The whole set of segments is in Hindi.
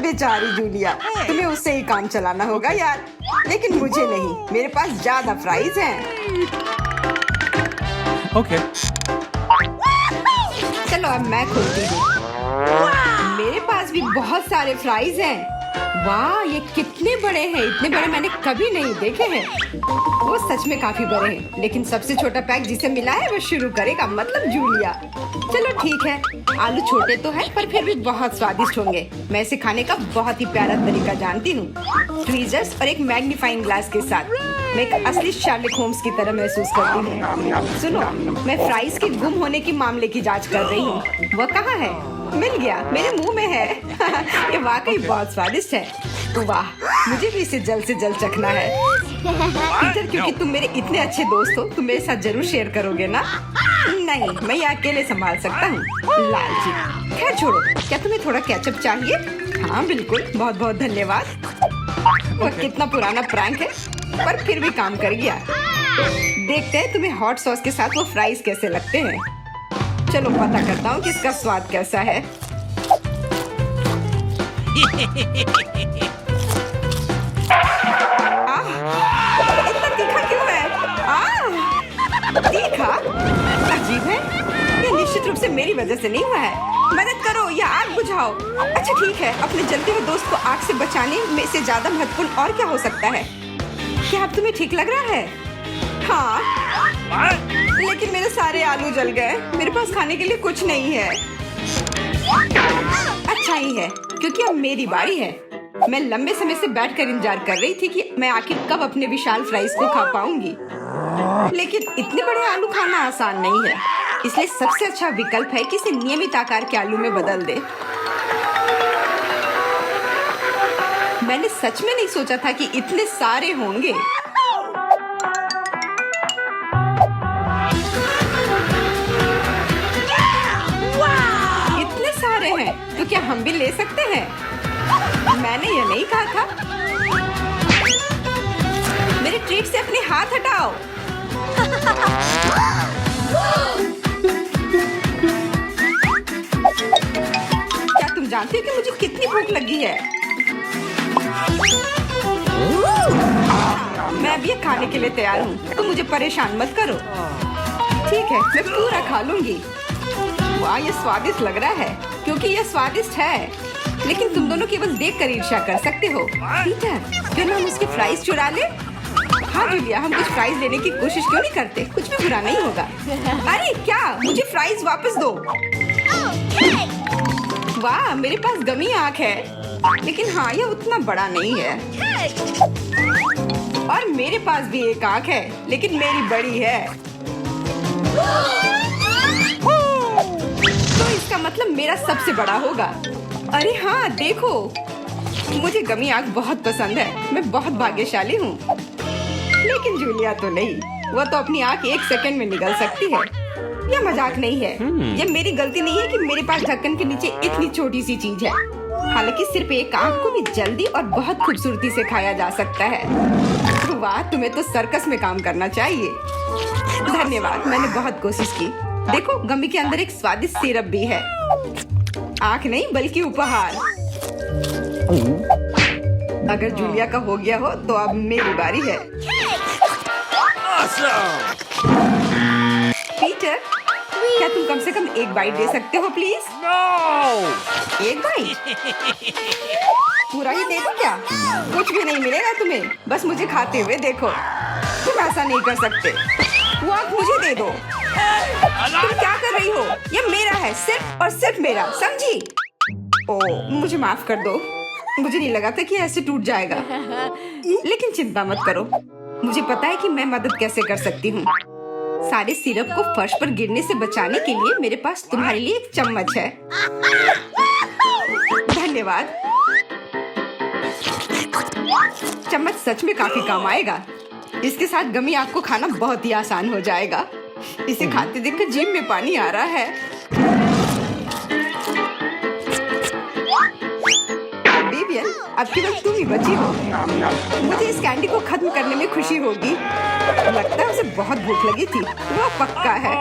बेचारी जूलिया, तुम्हें उससे ही काम चलाना होगा यार। लेकिन मुझे नहीं, मेरे पास ज्यादा फ्राइज हैं। ओके। चलो अब मैं खोलती हूँ। मेरे पास भी बहुत सारे फ्राइज हैं। वाह, ये कितने बड़े हैं! इतने बड़े मैंने कभी नहीं देखे हैं। वो सच में काफी बड़े हैं। लेकिन सबसे छोटा पैक जिसे मिला है वो शुरू करेगा, मतलब जूलिया। चलो ठीक है, आलू छोटे तो हैं पर फिर भी बहुत स्वादिष्ट होंगे। मैं इसे खाने का बहुत ही प्यारा तरीका जानती हूँ। ट्वीजर्स और एक मैग्नीफाइंग ग्लास के साथ मैं एक असली शार्लक होम्स की तरह महसूस करती हूँ। सुनो, मैं फ्राइज के गुम होने के मामले की जांच कर रही हूँ। वह कहाँ है? मिल गया, मेरे मुंह में है। ये वाकई बहुत स्वादिष्ट है। वाह, मुझे भी इसे जल्द से जल्द चखना है। पीटर, क्योंकि तुम मेरे इतने अच्छे दोस्त हो, तुम मेरे साथ जरूर शेयर करोगे ना? नहीं, मैं ये अकेले संभाल सकता हूँ। लालची। खैर छोड़ो, क्या तुम्हें थोड़ा केचप चाहिए? हाँ बिल्कुल, बहुत बहुत धन्यवाद। वह कितना पुराना प्रैंक है, पर फिर भी काम कर गया। देखते हैं तुम्हें हॉट सॉस के साथ वो फ्राइज कैसे लगते हैं। चलो पता करता हूँ कि इसका स्वाद कैसा है। इतना तीखा क्यों है? तीखा? अजीब है। ये निश्चित रूप से मेरी वजह से नहीं हुआ है। मदद करो या आग बुझाओ। अच्छा ठीक है, अपने जलते हुए दोस्त को आग से बचाने में से ज्यादा महत्वपूर्ण और क्या हो सकता है? क्या अब तुम्हें ठीक लग रहा है? हाँ, लेकिन मेरे सारे आलू जल गए। मेरे पास खाने के लिए कुछ नहीं है। अच्छा ही है, क्योंकि अब मेरी बारी है। मैं लंबे समय से बैठकर इंतजार कर रही थी कि मैं आखिर कब अपने विशाल फ्राइज को खा पाऊंगी। लेकिन इतने बड़े आलू खाना आसान नहीं है, इसलिए सबसे अच्छा विकल्प है कि इसे नियमित आकार के आलू में बदल दे। मैंने सच में नहीं सोचा था कि इतने सारे होंगे। इतने सारे हैं, तो क्या हम भी ले सकते हैं? मैंने ये नहीं कहा था। मेरे ट्रीट से अपने हाथ हटाओ। क्या तुम जानते हो कि मुझे कितनी भूख लगी है? मैं अब ये खाने के लिए तैयार हूँ, तो मुझे परेशान मत करो। ठीक है, मैं पूरा खा लूंगी। वाह, ये स्वादिष्ट लग रहा है, क्योंकि ये स्वादिष्ट है। लेकिन तुम दोनों केवल देखकर ईर्ष्या कर सकते हो। पीटर, क्यों हम उसके फ्राइज चुरा ले? हाँ जूलिया, हम कुछ फ्राइज लेने की कोशिश क्यों नहीं करते? कुछ भी बुरा नहीं होगा। अरे क्या, मुझे फ्राइज वापस दो। वाह, मेरे पास गमी आँख है, लेकिन हाँ, यह उतना बड़ा नहीं है। और मेरे पास भी एक आँख है, लेकिन मेरी बड़ी है। तो इसका मतलब मेरा सबसे बड़ा होगा। अरे हाँ, देखो, मुझे गमी आँख बहुत पसंद है। मैं बहुत भाग्यशाली हूँ। लेकिन जूलिया तो नहीं, वो तो अपनी आँख 1 सेकंड में निगल सकती है। यह मजाक नहीं है। यह मेरी गलती नहीं है कि मेरे पास ढक्कन के नीचे इतनी छोटी सी चीज है। हालांकि सिर्फ एक आँख को भी जल्दी और बहुत खूबसूरती से खाया जा सकता है। वाह, तुम्हें तो सर्कस में काम करना चाहिए। धन्यवाद, मैंने बहुत कोशिश की। देखो, गमी के अंदर एक स्वादिष्ट सिरप भी है। आँख नहीं, बल्कि उपहार। अगर जूलिया का हो गया हो, तो अब मेरी बारी है। पीटर, क्या तुम कम से कम एक बाइट दे सकते हो प्लीज? एक बाइट? पूरा ही दे दो क्या? कुछ भी नहीं मिलेगा तुम्हें, बस मुझे खाते हुए देखो। तुम ऐसा नहीं कर सकते। वो आँख मुझे दे दो। तुम क्या कर रही हो? ये मेरा है, सिर्फ और सिर्फ मेरा, समझी? ओह, मुझे माफ कर दो। मुझे नहीं लगा था कि ऐसे टूट जाएगा। लेकिन चिंता मत करो, मुझे पता है कि मैं मदद कैसे कर सकती हूँ। सारे सिरप को फर्श पर गिरने से बचाने के लिए मेरे पास तुम्हारे लिए एक चम्मच है। धन्यवाद। चम्मच सच में काफी काम आएगा। इसके साथ गमी आँख को खाना बहुत ही आसान हो जाएगा। इसे खाते देखकर जीभ में पानी आ रहा है। विवियन, अब केवल तुम ही बची हो। मुझे इस कैंडी को खत्म करने में खुशी होगी। लगता है उसे बहुत भूख लगी थी। वो पक्का है।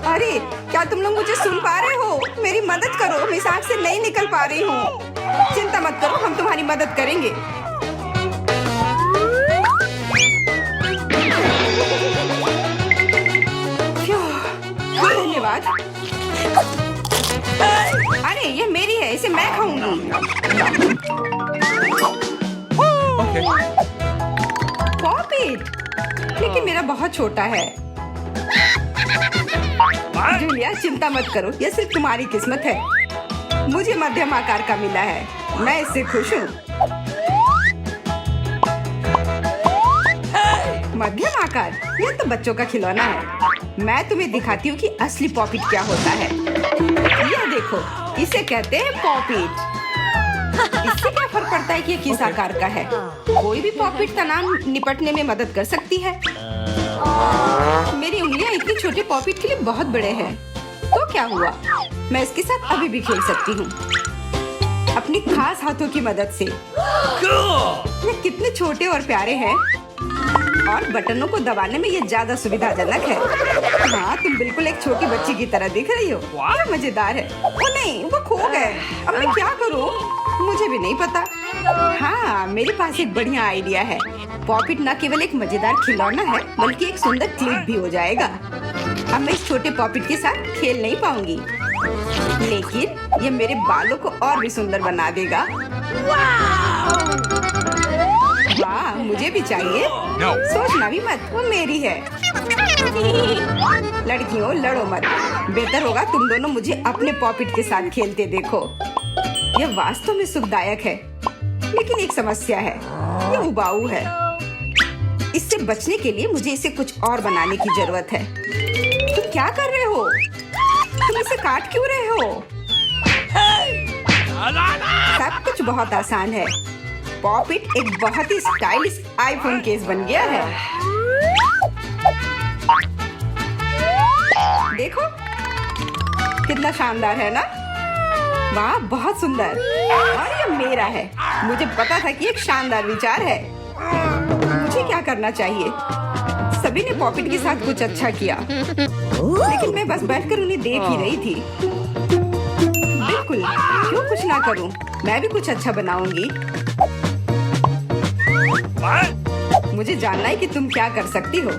अरे क्या तुम लोग मुझे सुन पा रहे हो? मेरी मदद करो, मैं इस आग से नहीं निकल पा रही हूँ। चिंता मत करो, हम तुम्हारी मदद करेंगे। धन्यवाद। अरे ये मेरी है, इसे मैं खाऊंगी। पॉपिट, लेकिन मेरा बहुत छोटा है। जूलिया चिंता मत करो, यह सिर्फ तुम्हारी किस्मत है। मुझे मध्यम आकार का मिला है, मैं इससे खुश हूँ। मध्यम आकार, यह तो बच्चों का खिलौना है। मैं तुम्हें दिखाती हूँ कि असली पॉपिट क्या होता है। यह देखो, इसे कहते हैं पॉपिट। इससे क्या फर्क पड़ता है कि ये किस आकार का है? कोई भी पॉपिट तनाव निपटने में मदद कर सकती है। मेरी उंगलियां इतनी छोटे पॉपिट के लिए बहुत बड़े हैं। तो क्या हुआ, मैं इसके साथ अभी भी खेल सकती हूँ अपनी खास हाथों की मदद से। ये कितने छोटे और प्यारे हैं और बटनों को दबाने में ये ज्यादा सुविधाजनक है। हाँ, तुम बिल्कुल एक छोटी बच्ची की तरह दिख रही हो। क्या मजेदार है। ओ नहीं, वो खो गए। अब मैं क्या करूँ? मुझे भी नहीं पता। हाँ, मेरे पास एक बढ़िया आइडिया है। पॉपिट न केवल एक मजेदार खिलौना है, बल्कि एक सुंदर क्लिप भी हो जाएगा। अब मैं इस छोटे पॉपिट के साथ खेल नहीं पाऊंगी, लेकिन ये मेरे बालों को और भी सुंदर बना देगा। वाह, मुझे भी चाहिए। सोचना भी मत, वो मेरी है। लड़कियों, लड़ो मत। बेहतर होगा तुम दोनों मुझे अपने पॉपिट के साथ खेलते देखो। यह वास्तव में सुखदायक है, लेकिन एक समस्या है, ये उबाऊ है। इससे बचने के लिए मुझे इसे कुछ और बनाने की जरूरत है। तुम क्या कर रहे हो? तुम इसे काट क्यों रहे हो? सब कुछ बहुत आसान है। पॉपिट एक बहुत ही स्टाइलिश आईफोन केस बन गया है। देखो कितना शानदार है ना? वाह, बहुत सुंदर। और ये मेरा है। मुझे पता था कि एक शानदार विचार है। मुझे क्या करना चाहिए? सभी ने पॉपिट के साथ कुछ अच्छा किया, लेकिन मैं बस बैठकर उन्हें देख ही रही थी। बिल्कुल, क्यों कुछ ना करूं? मैं भी कुछ अच्छा बनाऊंगी। मुझे जानना है कि तुम क्या कर सकती हो।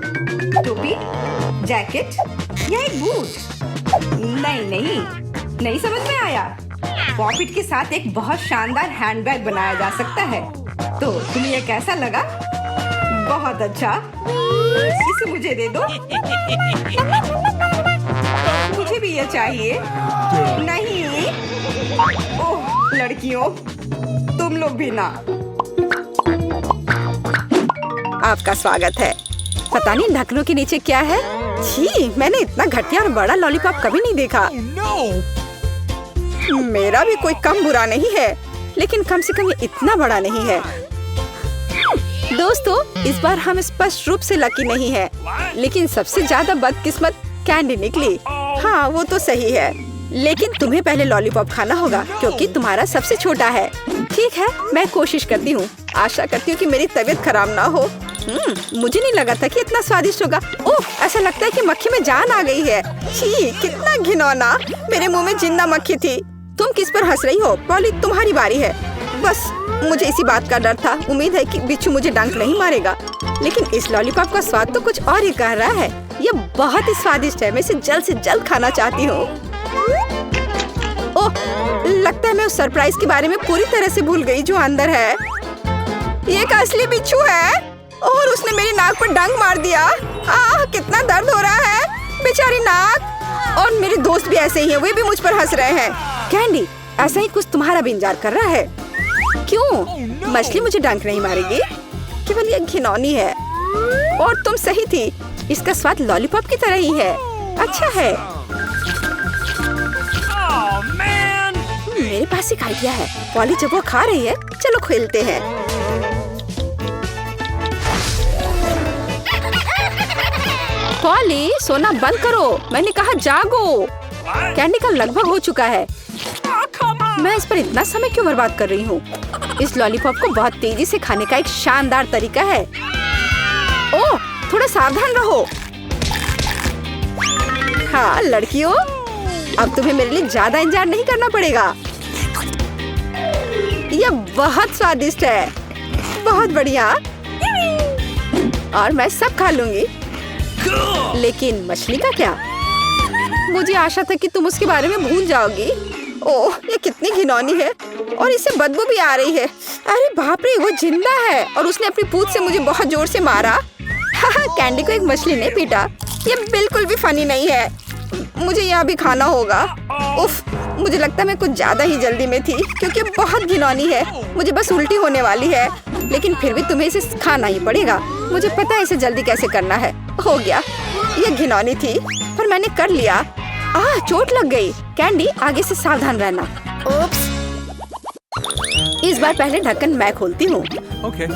टोपी, जैकेट या एक बूट? नहीं समझ में आया। पॉपिट के साथ एक बहुत शानदार हैंडबैग बनाया जा सकता है। तो तुम्हें यह कैसा लगा? बहुत अच्छा। इसे मुझे दे दो। मुझे भी यह चाहिए। नहीं। ओह लड़कियों, तुम लोग भी ना। आपका स्वागत है। पता नहीं ढक्कनों के नीचे क्या है। छी, मैंने इतना घटिया और बड़ा लॉलीपॉप कभी नहीं देखा। मेरा भी कोई कम बुरा नहीं है, लेकिन कम से कम ये इतना बड़ा नहीं है। दोस्तों, इस बार हम स्पष्ट रूप से लकी नहीं है, लेकिन सबसे ज्यादा बदकिस्मत कैंडी निकली। हाँ, वो तो सही है, लेकिन तुम्हें पहले लॉलीपॉप खाना होगा क्योंकि तुम्हारा सबसे छोटा है। ठीक है, मैं कोशिश करती हूँ। आशा करती हूँ कि मेरी तबीयत खराब ना हो। मुझे नहीं लगा था कि इतना स्वादिष्ट होगा। ओह, ऐसा लगता है कि मक्खी में जान आ गई है। छी, कितना घिनौना। मेरे मुंह में जिंदा मक्खी थी। तुम किस पर हंस रही हो? पॉली, तुम्हारी बारी है। बस मुझे इसी बात का डर था। उम्मीद है कि बिच्छू मुझे डंक नहीं मारेगा। लेकिन इस लॉलीपॉप का स्वाद तो कुछ और ही कह रहा है। ये बहुत ही स्वादिष्ट है। मैं इसे जल्द से जल्द खाना चाहती हूँ। ओह, लगता है मैं उस सरप्राइज के बारे में पूरी तरह से भूल गई जो अंदर है। ये एक असली बिच्छू है और उसने मेरी नाक पर डंक मार दिया। कितना दर्द हो रहा है, बेचारी नाक। और मेरे दोस्त भी ऐसे ही हैं, वे भी मुझ पर हंस रहे हैं। कैंडी, ऐसा ही कुछ तुम्हारा भी इंतजार कर रहा है। क्यों? मछली मुझे डंक नहीं मारेगी, केवल ये घिनौनी है। और तुम सही थी, इसका स्वाद लॉलीपॉप की तरह ही है। अच्छा है। मेरे पास एक आइडिया है। पॉली जब वो खा रही है, चलो खेलते हैं। पॉली, सोना बंद करो। मैंने कहा जागो। कैंडी का लगभग हो चुका है। मैं इस पर इतना समय क्यों बर्बाद कर रही हूँ? इस लॉलीपॉप को बहुत तेजी से खाने का एक शानदार तरीका है। ओह, थोड़ा सावधान रहो। हाँ लड़कियों, अब तुम्हें मेरे लिए ज्यादा इंतजार नहीं करना पड़ेगा। यह बहुत स्वादिष्ट है, बहुत बढ़िया, और मैं सब खा लूंगी। लेकिन मछली का क्या? मुझे आशा था कि तुम उसके बारे में भूल जाओगी। ओह, ये कितनी घिनौनी है और इससे बदबू भी आ रही है। अरे बाप रे, वो जिंदा है और उसने अपनी पूंछ से मुझे बहुत जोर से मारा। कैंडी को एक मछली ने पीटा। ये बिल्कुल भी फनी नहीं है। मुझे यह भी खाना होगा। उफ, मुझे लगता है मैं कुछ ज्यादा ही जल्दी में थी क्योंकि बहुत घिनौनी है। मुझे बस उल्टी होने वाली है, लेकिन फिर भी तुम्हें इसे खाना ही पड़ेगा। मुझे पता है इसे जल्दी कैसे करना है। हो गया, ये घिनौनी थी पर मैंने कर लिया। चोट लग गई। कैंडी, आगे से सावधान रहना। ओप्स। इस बार पहले ढक्कन मैं खोलती हूँ। Okay.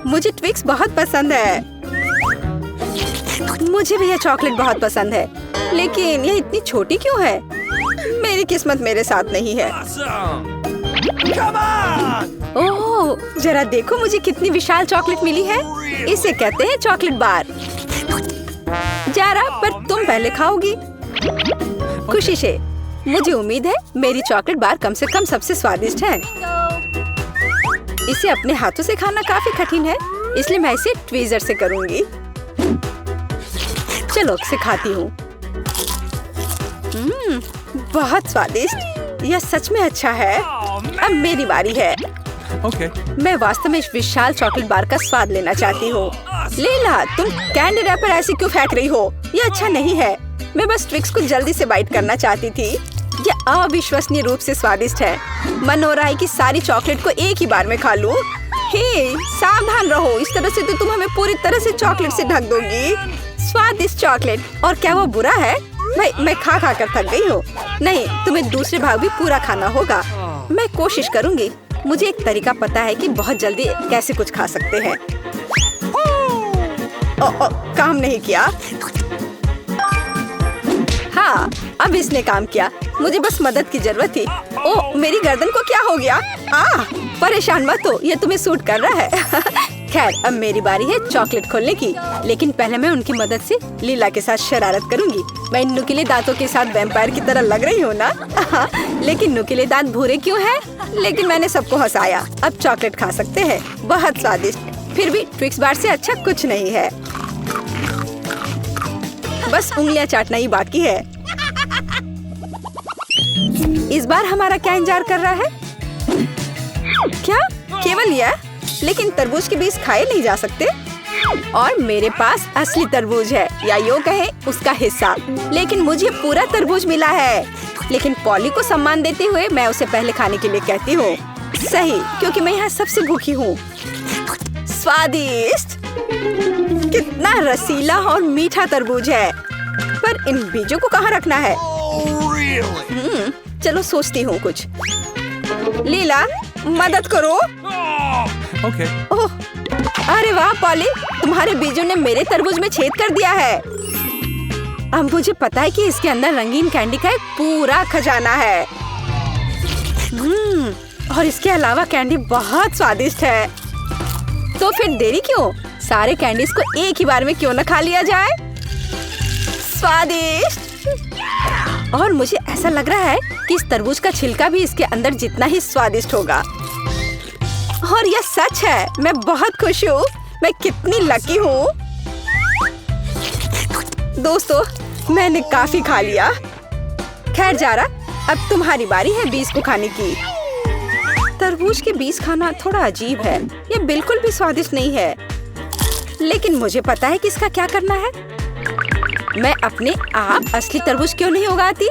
मुझे ट्विक्स बहुत पसंद है। मुझे भी यह चॉकलेट बहुत पसंद है, लेकिन यह इतनी छोटी क्यों है? मेरी किस्मत मेरे साथ नहीं है। Awesome. Come on. ओह, जरा देखो मुझे कितनी विशाल चॉकलेट मिली है। इसे कहते हैं चॉकलेट बार। जारा, पर तुम पहले खाओगी। खुशी से। मुझे उम्मीद है मेरी चॉकलेट बार कम से कम सबसे स्वादिष्ट है। इसे अपने हाथों से खाना काफी कठिन है, इसलिए मैं इसे ट्वीजर से करूंगी। चलो इसे खाती हूँ। बहुत स्वादिष्ट। यह सच में अच्छा है। अब मेरी बारी है। Okay. मैं वास्तव में इस विशाल चॉकलेट बार का स्वाद लेना चाहती हूँ। लीला, तुम कैंडी रैपर ऐसे क्यों फेंक रही हो? ये अच्छा नहीं है। मैं बस ट्विक्स को जल्दी से बाइट करना चाहती थी। यह अविश्वसनीय रूप से स्वादिष्ट है। मन हो रहा है कि सारी चॉकलेट को एक ही बार में खा लूं। हे, सावधान रहो, इस तरह से तो तुम हमें पूरी तरह से चॉकलेट से ढक दोगी। स्वादिष्ट चॉकलेट। और क्या वो बुरा है? मैं खा खा कर थक गई हूँ। नहीं, तुम्हें दूसरे भाग भी पूरा खाना होगा। मैं कोशिश करूंगी। मुझे एक तरीका पता है कि बहुत जल्दी कैसे कुछ खा सकते हैं। काम नहीं किया। हाँ, अब इसने काम किया। मुझे बस मदद की जरूरत थी। ओह, मेरी गर्दन को क्या हो गया? परेशान मत हो, ये तुम्हें सूट कर रहा है। खैर, अब मेरी बारी है चॉकलेट खोलने की, लेकिन पहले मैं उनकी मदद से लीला के साथ शरारत करूंगी। मैं इन नुकीले दांतों के साथ वैम्पायर की तरह लग रही हूँ ना? लेकिन नुकीले दांत भूरे क्यों हैं? लेकिन मैंने सबको हंसाया। अब चॉकलेट खा सकते हैं। बहुत स्वादिष्ट। फिर भी ट्विक्स बार से अच्छा कुछ नहीं है। बस उंगलियां चाटना ही बाकी है। इस बार हमारा क्या इंतजार कर रहा है? क्या केवल यह? लेकिन तरबूज के बीज खाए नहीं जा सकते। और मेरे पास असली तरबूज है, या यूं कहें उसका हिस्सा। लेकिन मुझे पूरा तरबूज मिला है। लेकिन पॉली को सम्मान देते हुए मैं उसे पहले खाने के लिए कहती हूँ। सही, क्योंकि मैं यहाँ सबसे भूखी हूँ। स्वादिष्ट। कितना रसीला और मीठा तरबूज है। पर इन बीजों को कहाँ रखना है? Really? चलो सोचती हूँ कुछ। लीला, मदद करो। Okay. ओह, अरे वाह पॉली, तुम्हारे बीजों ने मेरे तरबूज में छेद कर दिया है। अब मुझे पता है कि इसके अंदर रंगीन कैंडी का एक पूरा खजाना है। और इसके अलावा कैंडी बहुत स्वादिष्ट है। तो फिर देरी क्यों? सारे कैंडीज को एक ही बार में क्यों न खा लिया जाए? स्वादिष्ट। और मुझे ऐसा लग रहा है कि इस तरबूज का छिलका भी इसके अंदर जितना ही स्वादिष्ट होगा। और यह सच है। मैं बहुत खुश हूँ। मैं कितनी लकी हूँ। दोस्तों, मैंने काफी खा लिया। खैर जारा, अब तुम्हारी बारी है बीज को खाने की। तरबूज के बीज खाना थोड़ा अजीब है। ये बिल्कुल भी स्वादिष्ट नहीं है। लेकिन मुझे पता है कि इसका क्या करना है। मैं अपने आप असली तरबूज क्यों नहीं उगाती?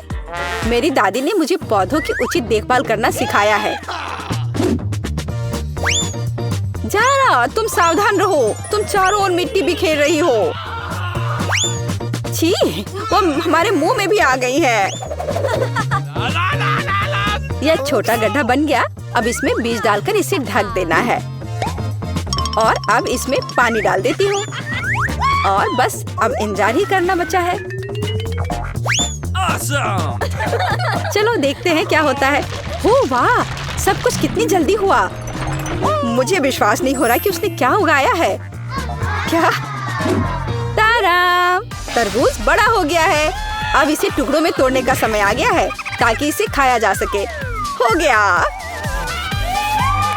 मेरी दादी ने मुझे पौधों की उचित देखभाल करना सिखाया है। जारा, तुम सावधान रहो। तुम चारों ओर मिट्टी बिखेर रही हो। छी, वो हमारे मुंह में भी आ गई है। यह छोटा गड्ढा बन गया। अब इसमें बीज डालकर इसे ढक देना है। और अब इसमें पानी डाल देती हूँ। और बस अब इंतजार ही करना बचा है। Awesome. चलो देखते हैं क्या होता है। हो वाह, सब कुछ कितनी जल्दी हुआ। मुझे विश्वास नहीं हो रहा कि उसने क्या उगाया है। क्या? तारा! तरबूज बड़ा हो गया है। अब इसे टुकड़ों में तोड़ने का समय आ गया है ताकि इसे खाया जा सके। हो गया।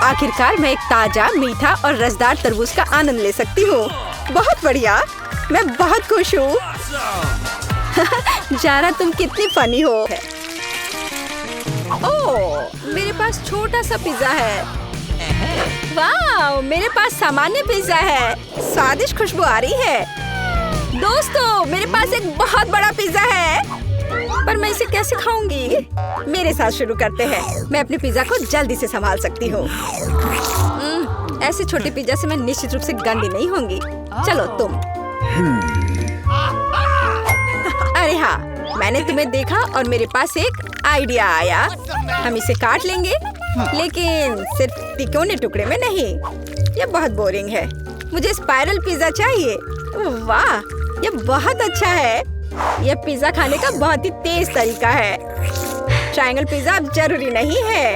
आखिरकार मैं एक ताजा, मीठा और रसदार तरबूज का आनंद ले सकती हूँ। बहुत बढ़िया, मैं बहुत खुश हूँ। जारा, तुम कितनी फनी हो। ओह, मेरे पास छोटा सा पिज्जा है। वाह, मेरे पास सामान्य पिज्जा है। स्वादिष्ट खुशबू आ रही है। दोस्तों, मेरे पास एक बहुत बड़ा पिज्जा है, पर मैं इसे कैसे खाऊंगी? मेरे साथ शुरू करते हैं। मैं अपने पिज्जा को जल्दी से संभाल सकती हूँ। ऐसे छोटे पिज्जा से मैं निश्चित रूप से गंदी नहीं होंगी। चलो तुम। अरे हाँ, मैंने तुम्हें देखा और मेरे पास एक आइडिया आया। हम इसे काट लेंगे, लेकिन सिर्फ तिकोने टुकड़े में नहीं। ये बहुत बोरिंग है। मुझे स्पाइरल पिज्जा चाहिए। वाह, ये बहुत अच्छा है। यह पिज्जा खाने का बहुत ही तेज तरीका है। ट्रायंगल पिज्जा अब जरूरी नहीं है।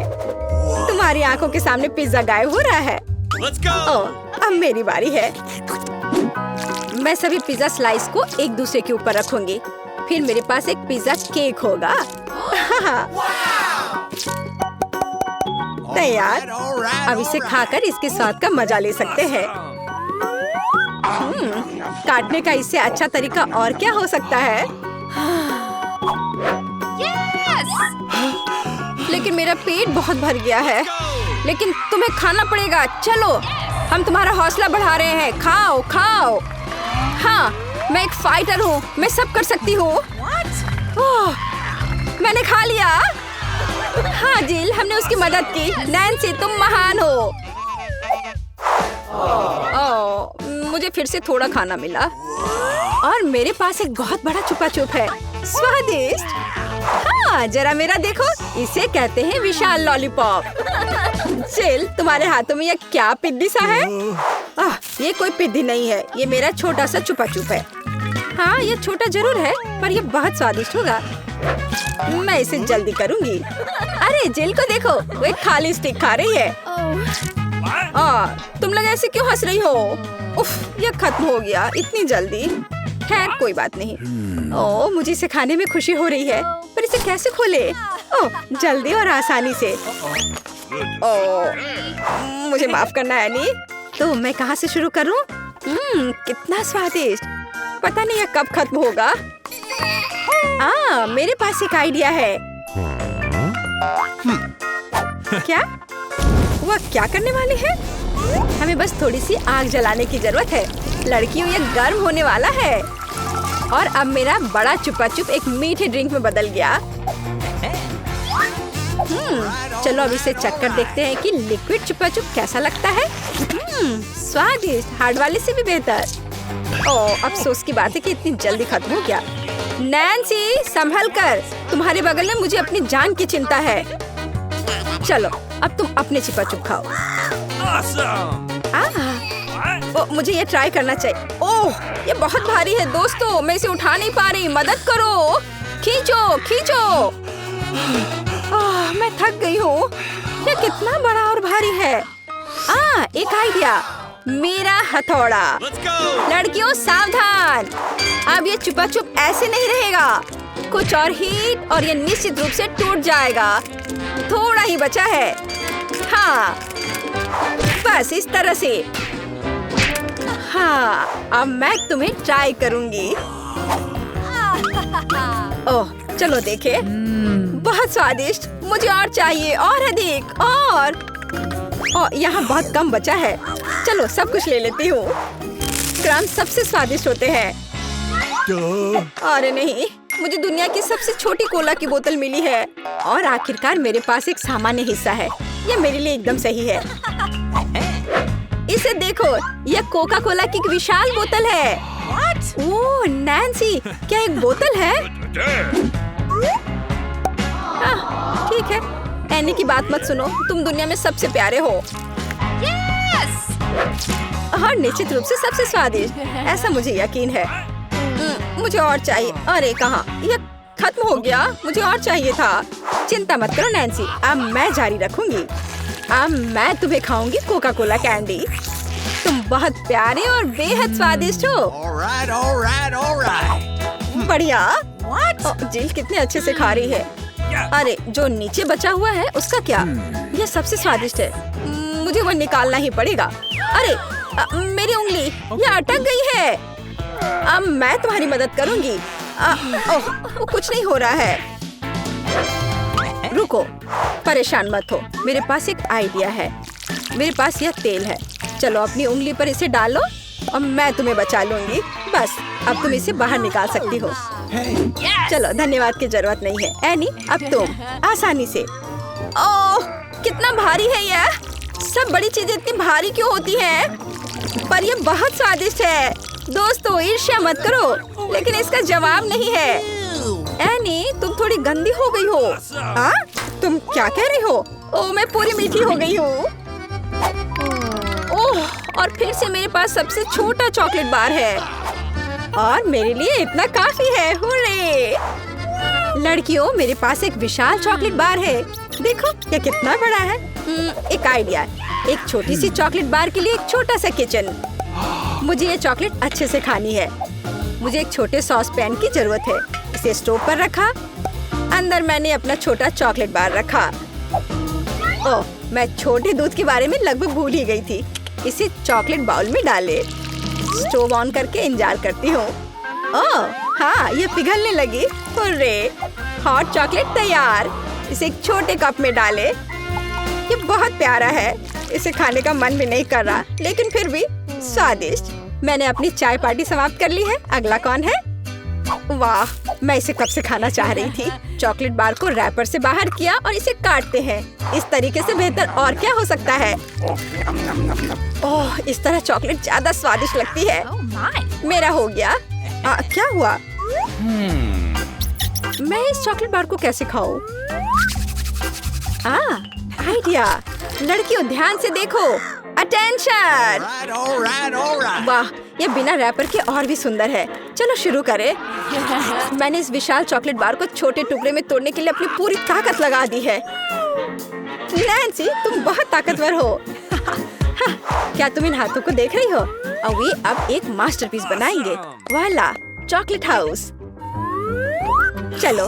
तुम्हारी आंखों के सामने पिज्जा गायब हो रहा है। ओह, अब मेरी बारी है। मैं सभी पिज्जा स्लाइस को एक दूसरे के ऊपर रखूंगी। फिर मेरे पास एक पिज्जा केक होगा। तैयार। अब इसे खाकर इसके स्वाद का मजा ले सकते हैं। काटने का इससे अच्छा तरीका और क्या हो सकता है? लेकिन मेरा पेट बहुत भर गया है। लेकिन तुम्हें खाना पड़ेगा। चलो, हम तुम्हारा हौसला बढ़ा रहे हैं। खाओ खाओ। हाँ, मैं एक फाइटर हूँ। मैं सब कर सकती हूँ। मैंने खा लिया। हाँ जिल, हमने उसकी मदद की। नैन्सी, तुम महान हो। मुझे फिर से थोड़ा खाना मिला और मेरे पास एक बहुत बड़ा छुपा छुप है। स्वादिष्ट। हाँ, जरा मेरा देखो। इसे कहते हैं विशाल लॉलीपॉप। जिल, तुम्हारे हाथों में ये क्या पिद्दी सा है? ये कोई पिद्दी नहीं है। ये मेरा छोटा सा छुपा छुप है। हाँ, ये छोटा जरूर है, पर ये बहुत स्वादिष्ट होगा। मैं इसे जल्दी करूंगी। अरे जिल को देखो, वो एक खाली स्टिक खा रही है। तुम लोग ऐसे क्यों हंस रही हो? उफ, ये खत्म हो गया इतनी जल्दी। खैर, कोई बात नहीं। मुझे इसे खाने में खुशी हो रही है, पर इसे कैसे खोले? जल्दी और आसानी से। मुझे माफ करना एनी। तो मैं कहाँ से शुरू करूँ? कितना स्वादिष्ट। पता नहीं ये कब खत्म होगा। मेरे पास एक आइडिया है। क्या? वह क्या करने वाले हैं? हमें बस थोड़ी सी आग जलाने की जरूरत है। लड़कियों, ये गर्म होने वाला है। और अब मेरा बड़ा छुपा छुप एक मीठे ड्रिंक में बदल गया। चलो अब इसे चक्कर देखते हैं कि लिक्विड छुपा छुप कैसा लगता है। स्वादिष्ट, हार्ड वाले से भी बेहतर। अफसोस की बात है कि इतनी जल्दी खत्म हो गया। नैन्सी, संभल कर। तुम्हारे बगल में मुझे अपनी जान की चिंता है। चलो, अब तुम अपने छुपा छुप खाओ। मुझे ये ट्राई करना चाहिए। ओह, ये बहुत भारी है दोस्तों। मैं इसे उठा नहीं पा रही। मदद करो। खींचो खींचो। मैं थक गई हूँ। ये कितना बड़ा और भारी है। एक आइडिया। मेरा हथौड़ा। लड़कियों, सावधान। अब ये छुपा छुप ऐसे नहीं रहेगा। कुछ और हीट और ये निश्चित रूप से टूट जाएगा। थोड़ा ही बचा है। हाँ, बस इस तरह से। हाँ, अब मैं तुम्हें ट्राई करूंगी। ओह, चलो देखे। बहुत स्वादिष्ट। मुझे और चाहिए, और अधिक। और यहाँ बहुत कम बचा है। चलो, सब कुछ ले लेती हूँ। क्रंच सबसे स्वादिष्ट होते हैं। अरे नहीं, मुझे दुनिया की सबसे छोटी कोला की बोतल मिली है। और आखिरकार मेरे पास एक सामान्य हिस्सा है। ये मेरे लिए एकदम सही है। इसे देखो, यह कोका कोला की एक विशाल बोतल है। ओह नैन्सी, क्या एक बोतल है? ठीक है, एनी की बात मत सुनो। तुम दुनिया में सबसे प्यारे हो। और निश्चित रूप से सबसे स्वादिष्ट, ऐसा मुझे यकीन है। मुझे और चाहिए। अरे कहाँ, यह खत्म हो गया। मुझे और चाहिए था। चिंता मत करो नैन्सी, अब मैं जारी रखूंगी। अब मैं तुम्हें खाऊंगी कोका कोला कैंडी। तुम बहुत प्यारे और बेहद स्वादिष्ट हो। All right. बढ़िया। जिल कितने अच्छे से खा रही है। अरे जो नीचे बचा हुआ है उसका क्या? ये सबसे स्वादिष्ट है, मुझे वो निकालना ही पड़ेगा। अरे मेरी उंगली ये अटक गई है। अब मैं तुम्हारी मदद करूंगी। ओह, कुछ नहीं हो रहा है। रुको, परेशान मत हो, मेरे पास एक आइडिया है। मेरे पास यह तेल है, चलो अपनी उंगली पर इसे डालो और मैं तुम्हें बचा लूंगी। बस अब तुम इसे बाहर निकाल सकती हो। चलो, धन्यवाद की जरूरत नहीं है। एनी, अब तुम आसानी से। ओह, कितना भारी है यह। सब बड़ी चीजें इतनी भारी क्यों होती हैं? पर यह बहुत स्वादिष्ट है। दोस्तों, ईर्ष्या मत करो, लेकिन इसका जवाब नहीं है। एनी, तुम थोड़ी गंदी हो गई हो। हाँ? तुम क्या कह रही हो? ओह, मैं पूरी मीठी हो गई हूँ। ओह, और फिर से मेरे पास सबसे छोटा चॉकलेट बार है और मेरे लिए इतना काफी है। हुर्रे! लड़कियों, मेरे पास एक विशाल चॉकलेट बार है। देखो ये कितना बड़ा है। एक आइडिया, एक छोटी सी चॉकलेट बार के लिए एक छोटा सा किचन। मुझे ये चॉकलेट अच्छे से खानी है। मुझे एक छोटे सॉस पैन की जरूरत है। इसे स्टोव पर रखा, अंदर मैंने अपना छोटा चॉकलेट बार रखा। ओह, मैं छोटे दूध के बारे में लगभग भूल ही गई थी। इसे चॉकलेट बाउल में डाले, स्टोव ऑन करके इंतजार करती हूँ। ओह हाँ, ये पिघलने लगी। हुर्रे! हॉट चॉकलेट तैयार। इसे एक छोटे कप में डाले। ये बहुत प्यारा है, इसे खाने का मन भी नहीं कर रहा, लेकिन फिर भी स्वादिष्ट। मैंने अपनी चाय पार्टी समाप्त कर ली है। अगला कौन है? वाह, मैं इसे कब से खाना चाह रही थी। चॉकलेट बार को रैपर से बाहर किया और इसे काटते हैं। इस तरीके से बेहतर और क्या हो सकता है? ओह, इस तरह चॉकलेट ज्यादा स्वादिष्ट लगती है। मेरा हो गया। क्या हुआ? मैं इस चॉकलेट बार को कैसे खाऊं? आइडिया। लड़कियों, ध्यान से देखो। अटेंशन! वाह, ये बिना रैपर के और भी सुंदर है। चलो शुरू करें। मैंने इस विशाल चॉकलेट बार को छोटे टुकड़े में तोड़ने के लिए अपनी पूरी ताकत लगा दी है। नैन्सी, तुम बहुत ताकतवर हो। क्या तुम इन हाथों को देख रही हो? और वे अब एक मास्टरपीस बनाएंगे। वाला, चॉकलेट हाउस। चलो,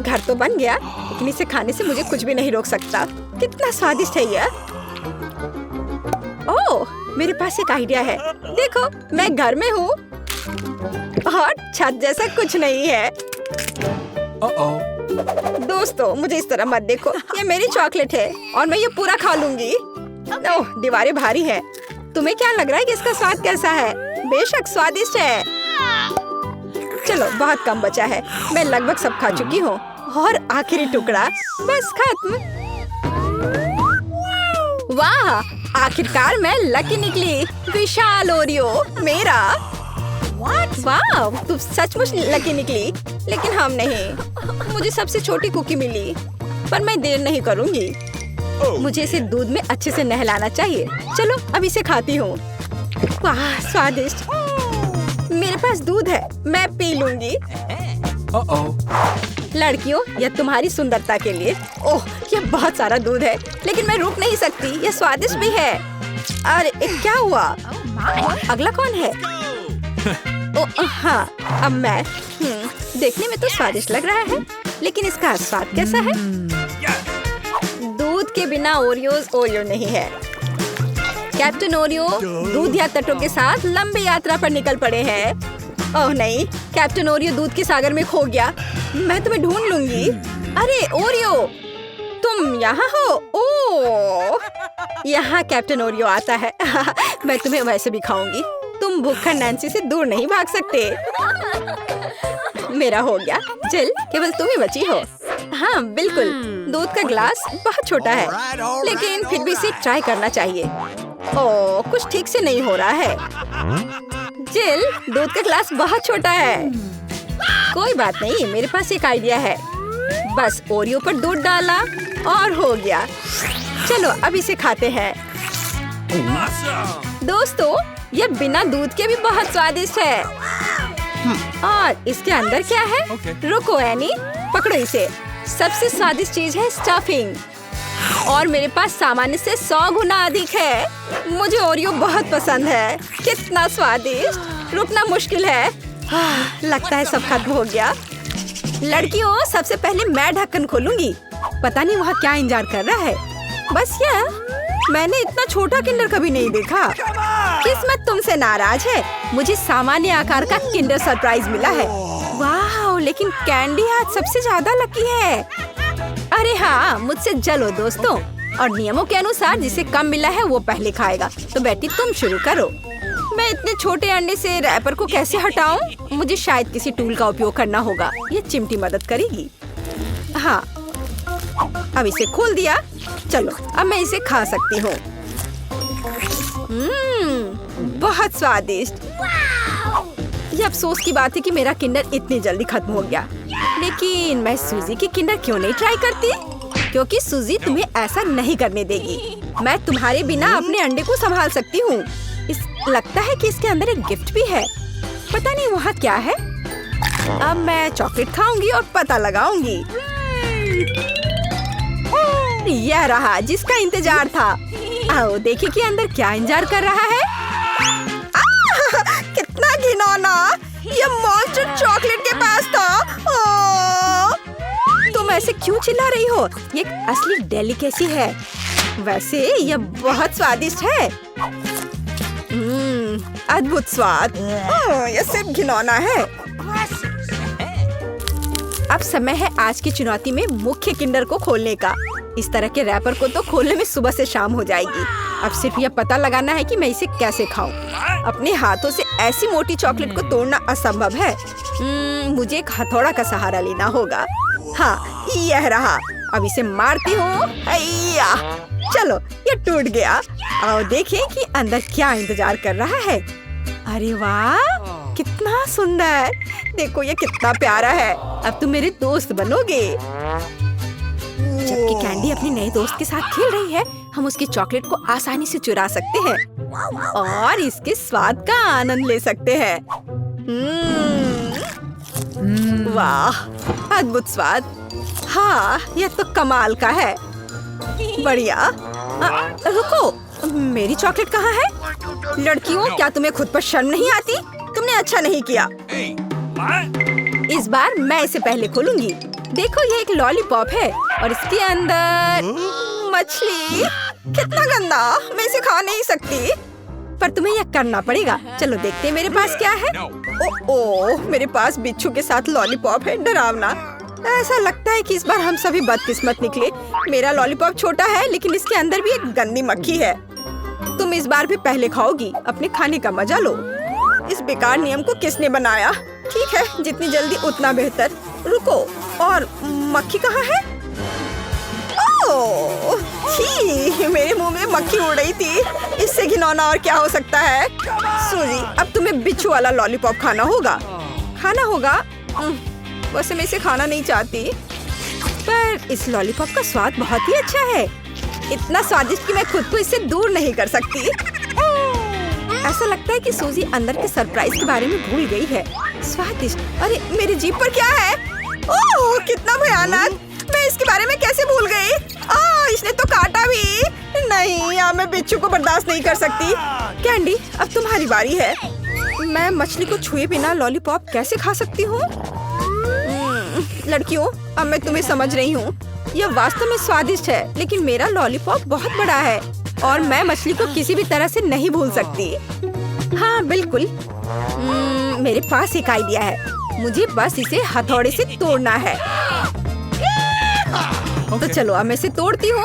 घर तो बन गया, लेकिन इसे खाने से मुझे कुछ भी नहीं रोक सकता। कितना स्वादिष्ट है यह। ओह, मेरे पास एक आइडिया है। देखो, मैं घर में हूँ और छत जैसा कुछ नहीं है। दोस्तों, मुझे इस तरह मत देखो। ये मेरी चॉकलेट है और मैं ये पूरा खा लूंगी। ओह, दीवारें भारी है। तुम्हें क्या लग रहा है कि इसका स्वाद कैसा है? बेशक स्वादिष्ट है। चलो, बहुत कम बचा है। मैं लगभग सब खा चुकी हूँ और आखिरी टुकड़ा बस खत्म। वाह, आखिरकार मैं लकी निकली। विशाल ओरियो मेरा। वाह, तुम सचमुच लकी निकली, लेकिन हम नहीं। मुझे सबसे छोटी कुकी मिली, पर मैं देर नहीं करूंगी। मुझे इसे दूध में अच्छे से नहलाना चाहिए। चलो, अब इसे खाती हूँ। वाह, स्वादिष्ट। मेरे पास दूध है, मैं पी लूंगी। लड़कियों, यह तुम्हारी सुंदरता के लिए। ओह, यह बहुत सारा दूध है, लेकिन मैं रुक नहीं सकती। यह स्वादिष्ट भी है। अरे क्या हुआ? अगला कौन है? ओह हाँ, अब मैं। देखने में तो स्वादिष्ट लग रहा है, लेकिन इसका स्वाद कैसा है? दूध के बिना ओरियोज ओरियो नहीं है। कैप्टन ओरियो दूध या तटों के साथ लंबी यात्रा पर निकल पड़े हैं। ओह नहीं, कैप्टन ओरियो दूध के सागर में खो गया। मैं तुम्हें ढूंढ लूंगी। अरे ओरियो, तुम यहाँ हो? ओह, यहाँ कैप्टन ओरियो आता है। मैं तुम्हें वैसे भी खाऊंगी। तुम भूखा नैन्सी से दूर नहीं भाग सकते। मेरा हो गया। जिल, केवल तुम ही बची हो। हाँ बिल्कुल, दूध का ग्लास बहुत छोटा है, लेकिन फिर भी इसे ट्राई करना चाहिए। ओह, कुछ ठीक से नहीं हो रहा है। जिल, दूध का ग्लास बहुत छोटा है। कोई बात नहीं, मेरे पास एक आइडिया है। बस ओरियो पर दूध डाला और हो गया। चलो, अब इसे खाते हैं। दोस्तों, ये बिना दूध के भी बहुत स्वादिष्ट है। और इसके अंदर क्या है? रुको एनी, पकड़ो इसे। सबसे स्वादिष्ट चीज है स्टफिंग, और मेरे पास सामान्य से 100 गुना अधिक है। मुझे ओरियो बहुत पसंद है। कितना स्वादिष्ट, रुकना मुश्किल है। लगता है सब खत्म हो गया। लड़कियों, सबसे पहले मैं ढक्कन खोलूंगी। पता नहीं वहाँ क्या इंतजार कर रहा है। बस यह, मैंने इतना छोटा किंडर कभी नहीं देखा। किस्मत तुमसे नाराज है। मुझे सामान्य आकार का किंडर सरप्राइज मिला है। वाह, लेकिन कैंडी आज सबसे ज्यादा लकी है। अरे हाँ, मुझसे जलो दोस्तों। और नियमों के अनुसार जिसे कम मिला है वो पहले खाएगा। तो बेटी तुम शुरू करो। मैं इतने छोटे अंडे से रैपर को कैसे हटाऊं? मुझे शायद किसी टूल का उपयोग करना होगा। ये चिमटी मदद करेगी। हाँ, अब इसे खोल दिया। चलो, अब मैं इसे खा सकती हूँ। बहुत स्वादिष्ट। ये अफसोस की बात है कि मेरा किंडर इतनी जल्दी खत्म हो गया। लेकिन मैं सूजी की किंडर क्यों नहीं ट्राई करती? क्योंकि सूजी तुम्हें ऐसा नहीं करने देगी। मैं तुम्हारे बिना अपने अंडे को संभाल सकती हूँ। लगता है कि इसके अंदर एक गिफ्ट भी है। पता नहीं वहाँ क्या है। अब मैं चॉकलेट खाऊंगी और पता लगाऊंगी। यह रहा जिसका इंतजार था। आओ देखिए कि अंदर क्या इंतजार कर रहा है। कितना घिनौना! ये मॉन्स्टर चॉकलेट के पास था। तुम ऐसे क्यों चिल्ला रही हो? ये असली डेलिकेसी है। वैसे यह बहुत स्वादिष्ट है। अद्भुत स्वाद। यह सिर्फ घिनौना है। अब समय है आज की चुनौती में मुख्य किंडर को खोलने का। इस तरह के रैपर को तो खोलने में सुबह से शाम हो जाएगी। अब सिर्फ यह पता लगाना है कि मैं इसे कैसे खाऊं। अपने हाथों से ऐसी मोटी चॉकलेट को तोड़ना असंभव है। मुझे एक हथौड़ा का सहारा लेना होगा। हाँ, यह रहा। अब इसे मारती हूँ। चलो, ये टूट गया। आओ देखें कि अंदर क्या इंतजार कर रहा है। अरे वाह, कितना सुंदर! देखो ये कितना प्यारा है। अब तुम मेरे दोस्त बनोगे। जबकि कैंडी अपने नए दोस्त के साथ खेल रही है, हम उसकी चॉकलेट को आसानी से चुरा सकते हैं और इसके स्वाद का आनंद ले सकते हैं। वाह, अद्भुत स्वाद। हाँ, यह तो कमाल का है। बढ़िया। रुको, मेरी चॉकलेट कहाँ है? लड़कियों, क्या तुम्हें खुद पर शर्म नहीं आती? तुमने अच्छा नहीं किया। इस बार मैं इसे पहले खोलूंगी। देखो, ये एक लॉलीपॉप है और इसके अंदर मछली। कितना गंदा! मैं इसे खा नहीं सकती। पर तुम्हें यह करना पड़ेगा। चलो देखते हैं मेरे पास क्या है। ओह, मेरे पास बिच्छू के साथ लॉलीपॉप है। डरावना। ऐसा लगता है कि इस बार हम सभी बदकिस्मत निकले। मेरा लॉलीपॉप छोटा है, लेकिन इसके अंदर भी एक गंदी मक्खी है। तुम इस बार भी पहले खाओगी। अपने खाने का मजा लो। इस बेकार नियम को किसने बनाया? ठीक है, जितनी जल्दी उतना बेहतर। रुको, और मक्खी कहाँ है? ओह, छी, मेरे मुंह में मक्खी उड़ रही थी। इससे घिनौना और क्या हो सकता है? सूजी, अब तुम्हें बिच्छू वाला लॉलीपॉप खाना होगा। वैसे मैं इसे खाना नहीं चाहती, पर इस लॉलीपॉप का स्वाद बहुत ही अच्छा है। इतना स्वादिष्ट कि मैं खुद को इससे दूर नहीं कर सकती। ऐसा लगता है कि सूजी अंदर के सरप्राइज के बारे में भूल गई है। स्वादिष्ट। अरे, मेरी जीभ पर क्या है? ओह, कितना भयानक! मैं इसके बारे में कैसे भूल गई? इसने तो काटा भी। नहीं, अब मैं बिच्छू को बर्दाश्त नहीं कर सकती। कैंडी, अब तुम्हारी बारी है। मैं मछली को छुए बिना लॉलीपॉप कैसे खा सकती हूँ? लड़कियों, अब मैं तुम्हें समझ रही हूँ। यह वास्तव में स्वादिष्ट है, लेकिन मेरा लॉलीपॉप बहुत बड़ा है और मैं मछली को किसी भी तरह से नहीं भूल सकती। हाँ, बिल्कुल। मेरे पास एक आइडिया है। मुझे बस इसे हथौड़े से तोड़ना है। तो चलो, अब मैं इसे तोड़ती हूँ।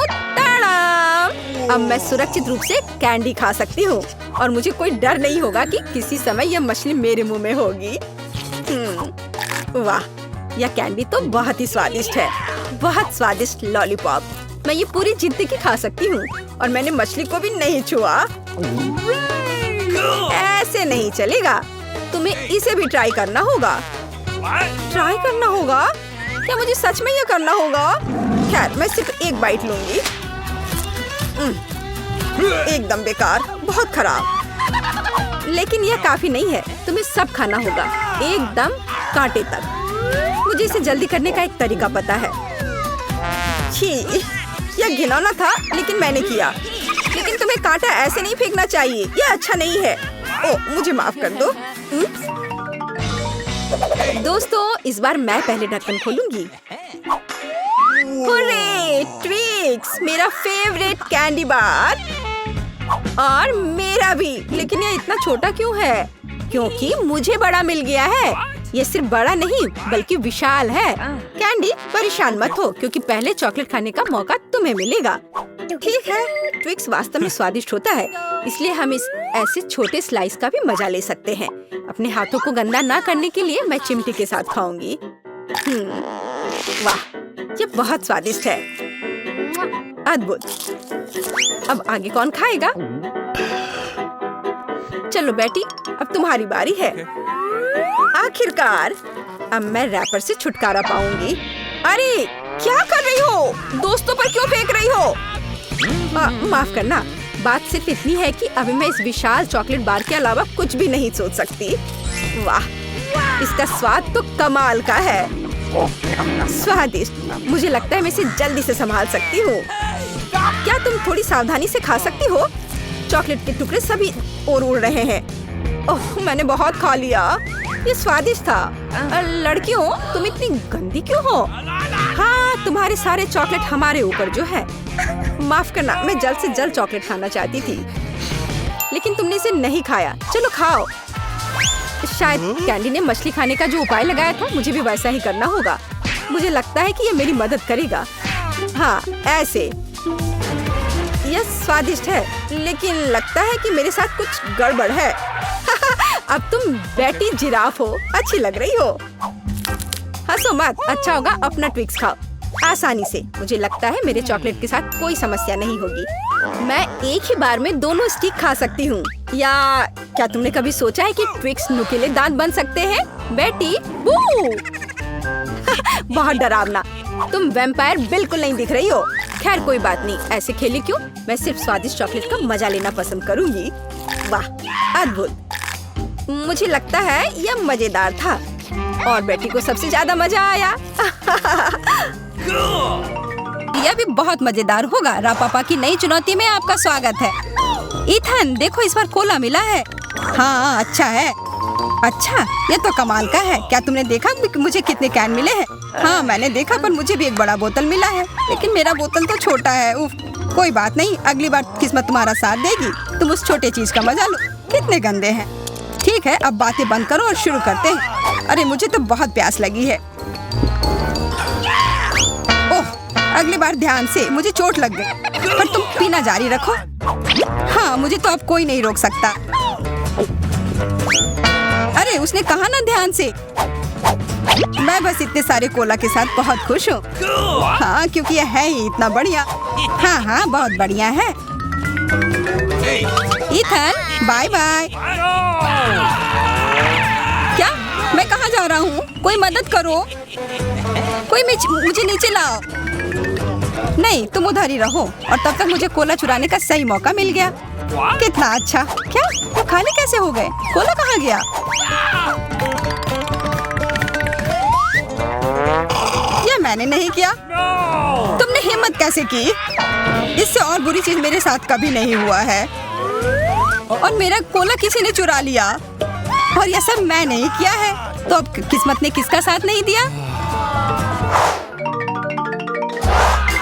अब मैं सुरक्षित रूप से कैंडी खा सकती हूँ और मुझे कोई डर नहीं होगा कि किसी समय यह मछली मेरे मुंह में होगी। वाह, यह कैंडी तो बहुत ही स्वादिष्ट है। बहुत स्वादिष्ट लॉलीपॉप। मैं ये पूरी जिंदगी खा सकती हूँ और मैंने मछली को भी नहीं छुआ। ऐसे नहीं चलेगा। तुम्हें इसे भी ट्राई करना होगा। ट्राई करना होगा? क्या मुझे सच में यह करना होगा? खैर, मैं सिर्फ एक बाइट लूंगी। एकदम बेकार, बहुत खराब। लेकिन यह काफी नहीं है। तुम्हें सब खाना होगा, एकदम कांटे तक। मुझे इसे जल्दी करने का एक तरीका पता है। छी, यह घिनौना था, लेकिन मैंने किया। लेकिन तुम्हें कांटा ऐसे नहीं फेंकना चाहिए। यह अच्छा नहीं है। ओह, मुझे माफ कर दो। दोस्तों, इस बार मैं पहले ढक्कन खोलूंगी। हुर्रे! ट्विक्स, मेरा फेवरेट कैंडी बार। और मेरा भी। लेकिन ये इतना छोटा क्यों है? क्योंकि मुझे बड़ा मिल गया है। ये सिर्फ बड़ा नहीं बल्कि विशाल है। कैंडी, परेशान मत हो क्योंकि पहले चॉकलेट खाने का मौका तुम्हें मिलेगा। ठीक है, ट्विक्स वास्तव में स्वादिष्ट होता है, इसलिए हम इस ऐसे छोटे स्लाइस का भी मजा ले सकते हैं। अपने हाथों को गंदा ना करने के लिए मैं चिमटी के साथ खाऊंगी। वाह, ये बहुत स्वादिष्ट है। अद्भुत। अब आगे कौन खाएगा? चलो बेटी, अब तुम्हारी बारी है। आखिरकार अब मैं रैपर से छुटकारा पाऊंगी। अरे, क्या कर रही हो? दोस्तों पर क्यों फेंक रही हो? माफ करना, बात सिर्फ इतनी है कि अभी मैं इस विशाल चॉकलेट बार के अलावा कुछ भी नहीं सोच सकती। वाह, इसका स्वाद तो कमाल का है। स्वादिष्ट। मुझे लगता है मैं इसे जल्दी से संभाल सकती हूँ। क्या तुम थोड़ी सावधानी से खा सकती हो? चॉकलेट के टुकड़े सभी और उड़ रहे हैं। ओह, मैंने बहुत खा लिया। ये स्वादिष्ट था। लड़कियों, तुम इतनी गंदी क्यों हो? हाँ, तुम्हारे सारे चॉकलेट हमारे ऊपर जो है। माफ करना, मैं जल्द से जल्द चॉकलेट खाना चाहती थी, लेकिन तुमने इसे नहीं खाया। चलो खाओ। शायद कैंडी ने मछली खाने का जो उपाय लगाया था, मुझे भी वैसा ही करना होगा। मुझे लगता है कि ये मेरी मदद करेगा। हाँ, ऐसे। यह स्वादिष्ट है, लेकिन लगता है कि मेरे साथ कुछ गड़बड़ है। अब तुम बेटी जिराफ हो, अच्छी लग रही हो। हंसो मत, अच्छा होगा अपना ट्विक्स खाओ आसानी से। मुझे लगता है मेरे चॉकलेट के साथ कोई समस्या नहीं होगी। मैं एक ही बार में दोनों स्टिक खा सकती हूँ। या क्या तुमने कभी सोचा है कि ट्विक्स नुकीले दांत बन सकते हैं? बेटी, बहुत डरावना। तुम वैम्पायर बिल्कुल नहीं दिख रही हो। खैर कोई बात नहीं, ऐसे खेली क्यों? मैं सिर्फ स्वादिष्ट चॉकलेट का मजा लेना पसंद करूंगी। वाह, अद्भुत। मुझे लगता है यह मजेदार था और बेटी को सबसे ज्यादा मजा आया। यह भी बहुत मजेदार होगा। रापापा की नई चुनौती में आपका स्वागत है। इथन, देखो इस बार कोला मिला है। हाँ, अच्छा है। अच्छा, ये तो कमाल का है। क्या तुमने देखा मुझे कितने कैन मिले हैं? हाँ, मैंने देखा, पर मुझे भी एक बड़ा बोतल मिला है, लेकिन मेरा बोतल तो छोटा है। उफ, कोई बात नहीं, अगली बार किस्मत तुम्हारा साथ देगी। तुम उस छोटे चीज का मजा लो। कितने गंदे हैं। ठीक है, अब बातें बंद करो और शुरू करते हैं। अरे, मुझे तो बहुत प्यास लगी है। ओह, अगली बार ध्यान से, मुझे चोट लग गई। पर तुम पीना जारी रखो। हाँ, मुझे तो अब कोई नहीं रोक सकता। अरे, उसने कहा ना ध्यान से। मैं बस इतने सारे कोला के साथ बहुत खुश हूँ। हाँ, क्योंकि यह है ही इतना बढ़िया। हाँ हाँ, बहुत बढ़िया है। Ethan, bye bye. क्या? मैं कहाँ जा रहा हूँ? कोई मदद करो। कोई मुझे नीचे लाओ। नहीं, तुम उधर ही रहो। और तब तक मुझे कोला चुराने का सही मौका मिल गया। कितना अच्छा। क्या? वो खाली कैसे हो गए? कोला कहाँ गया? यह मैंने नहीं किया। तुमने हिम्मत कैसे की? इससे और बुरी चीज मेरे साथ कभी नहीं हुआ है। और मेरा कोला किसी ने चुरा लिया, और यह सब मैं नहीं किया है। तो अब किस्मत ने किसका साथ नहीं दिया?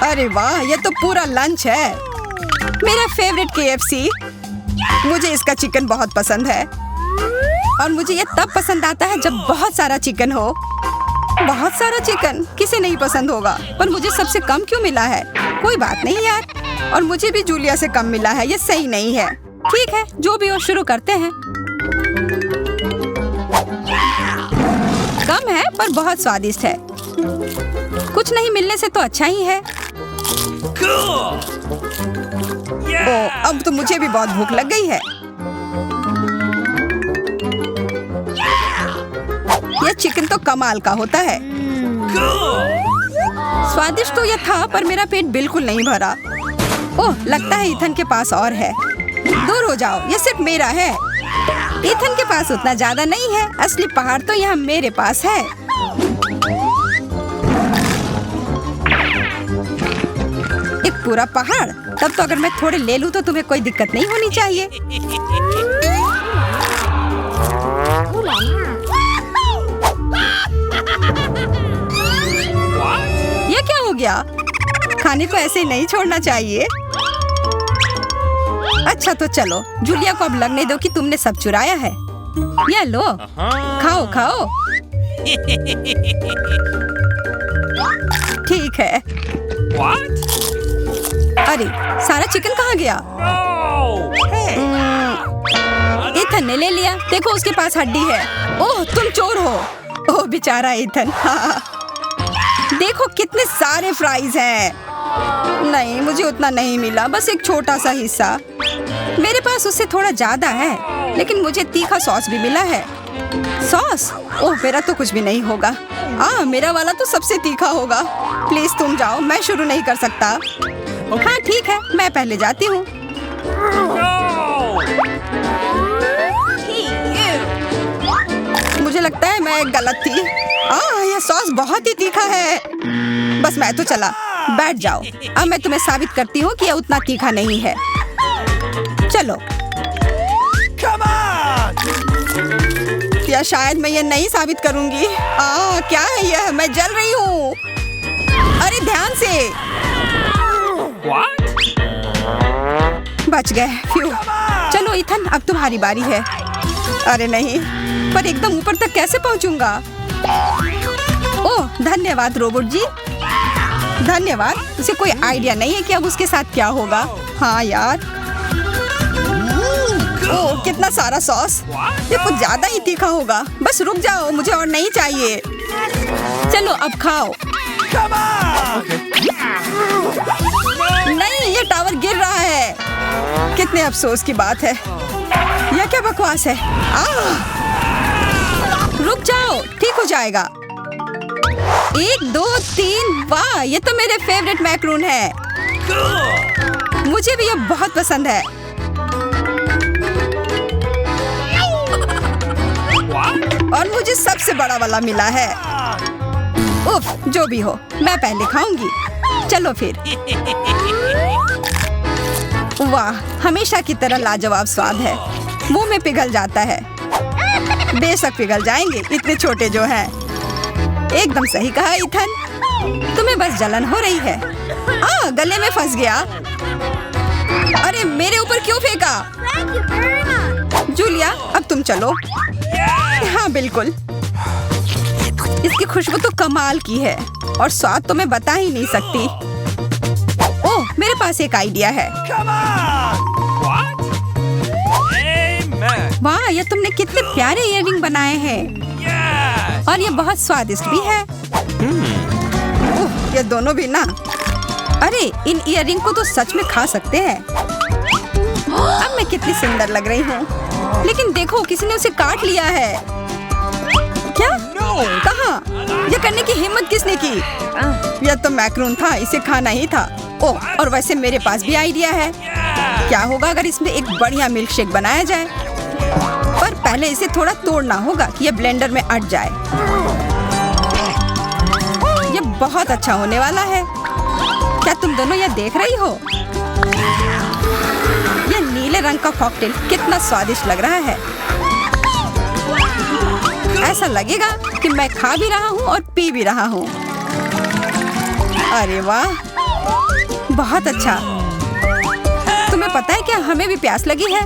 अरे वाह, यह तो पूरा लंच है। मेरा फेवरेट KFC। मुझे इसका चिकन बहुत पसंद है, और मुझे यह तब पसंद आता है जब बहुत सारा चिकन हो। बहुत सारा चिकन किसे नहीं पसंद होगा, पर मुझे सबसे कम क्यों मिला है? कोई बात नहीं यार, और मुझे भी जूलिया से कम मिला है। ये सही नहीं है। ठीक है, जो भी हो, शुरू करते हैं। कम है पर बहुत स्वादिष्ट है। कुछ नहीं मिलने से तो अच्छा ही है। ओह, अब तो मुझे भी बहुत भूख लग गई है। यह चिकन तो कमाल का होता है। स्वादिष्ट तो यह था, पर मेरा पेट बिल्कुल नहीं भरा। ओह, लगता है इथन के पास और है। दूर हो जाओ, यह सिर्फ मेरा है। इथन के पास उतना ज्यादा नहीं है। असली पहाड़ तो यहाँ मेरे पास है। एक पूरा पहाड़? तब तो अगर मैं थोड़े ले लूं तो तुम्हें कोई दिक्कत नहीं होनी चाहिए। गया? खाने को ऐसे ही नहीं छोड़ना चाहिए। अच्छा तो चलो, जूलिया को अब लगने दो कि तुमने सब चुराया है। ये लो, खाओ खाओ। ठीक है। What? अरे सारा चिकन कहाँ गया? इथन ने ले लिया। देखो उसके पास हड्डी है। ओह तुम चोर हो। ओह बेचारा इथन। हाँ। देखो कितने सारे फ्राइज हैं। नहीं मुझे उतना नहीं मिला, बस एक छोटा सा हिस्सा। मेरे पास उससे थोड़ा ज्यादा है, लेकिन मुझे तीखा सॉस भी मिला है। सॉस? ओह मेरा तो कुछ भी नहीं होगा। मेरा वाला तो सबसे तीखा होगा। प्लीज तुम जाओ, मैं शुरू नहीं कर सकता। हाँ ठीक है, मैं पहले जाती हूँ। मुझे लगता है मैं गलत थी। यह सॉस बहुत ही तीखा है। बस मैं तो चला। बैठ जाओ, अब मैं तुम्हें साबित करती हूँ कि यह उतना तीखा नहीं है। चलो। Come on! या शायद मैं यह नहीं साबित करूंगी। क्या है यह? मैं जल रही हूँ। अरे ध्यान से। What? बच गए। फ्यू। चलो इथन, अब तुम्हारी बारी है। अरे नहीं, पर एकदम ऊपर तक कैसे पहुंचूंगा? ओह धन्यवाद रोबोट जी, धन्यवाद। उसे कोई आइडिया नहीं है कि अब उसके साथ क्या होगा। हाँ यार। ओह कितना सारा सॉस। ये कुछ ज्यादा ही तीखा होगा। बस रुक जाओ, मुझे और नहीं चाहिए। चलो अब खाओ। Come on! नहीं, ये टावर गिर रहा है। कितने अफसोस की बात है। यह क्या बकवास है? रुक जाओ, ठीक हो जाएगा। 1 2 3। वाह, ये तो मेरे फेवरेट मैक्रून है। मुझे भी ये बहुत पसंद है। और मुझे सबसे बड़ा वाला मिला है। उफ, जो भी हो, मैं पहले खाऊंगी। चलो फिर। वाह, हमेशा की तरह लाजवाब स्वाद है। मुंह में पिघल जाता है। बेशक पिघल जाएंगे, इतने छोटे जो हैं। एकदम सही कहा इथन। तुम्हें बस जलन हो रही है। गले में फंस गया। अरे मेरे ऊपर क्यों फेंका? जूलिया, अब तुम चलो। हाँ बिल्कुल। इसकी खुशबू तो कमाल की है और स्वाद तो मैं बता ही नहीं सकती। ओह, मेरे पास एक आइडिया है। Come on! What? Amen! वाह, ये तुमने कितने प्यारे इयररिंग बनाए हैं। Yes! और ये बहुत स्वादिष्ट भी है। ओह, ये दोनों भी ना। अरे इन इयररिंग को तो सच में खा सकते हैं। अब मैं कितनी सुंदर लग रही हूँ। लेकिन देखो, किसी ने उसे काट लिया है। क्या? कहाँ? ये करने की हिम्मत किसने की? यह तो मैक्रून था, इसे खाना ही था। ओह, और वैसे मेरे पास भी आइडिया है। क्या होगा अगर इसमें एक बढ़िया मिल्क शेक बनाया जाए? पर पहले इसे थोड़ा तोड़ना होगा कि ये ब्लेंडर में अट जाए। ये बहुत अच्छा होने वाला है। क्या तुम दोनों यह देख रही हो? यह नीले रंग का कॉकटेल कितना स्वादिष्ट लग रहा है। ऐसा लगेगा कि मैं खा भी रहा हूँ और पी भी रहा हूँ। अरे वाह, बहुत अच्छा। तुम्हें पता है क्या, हमें भी प्यास लगी है।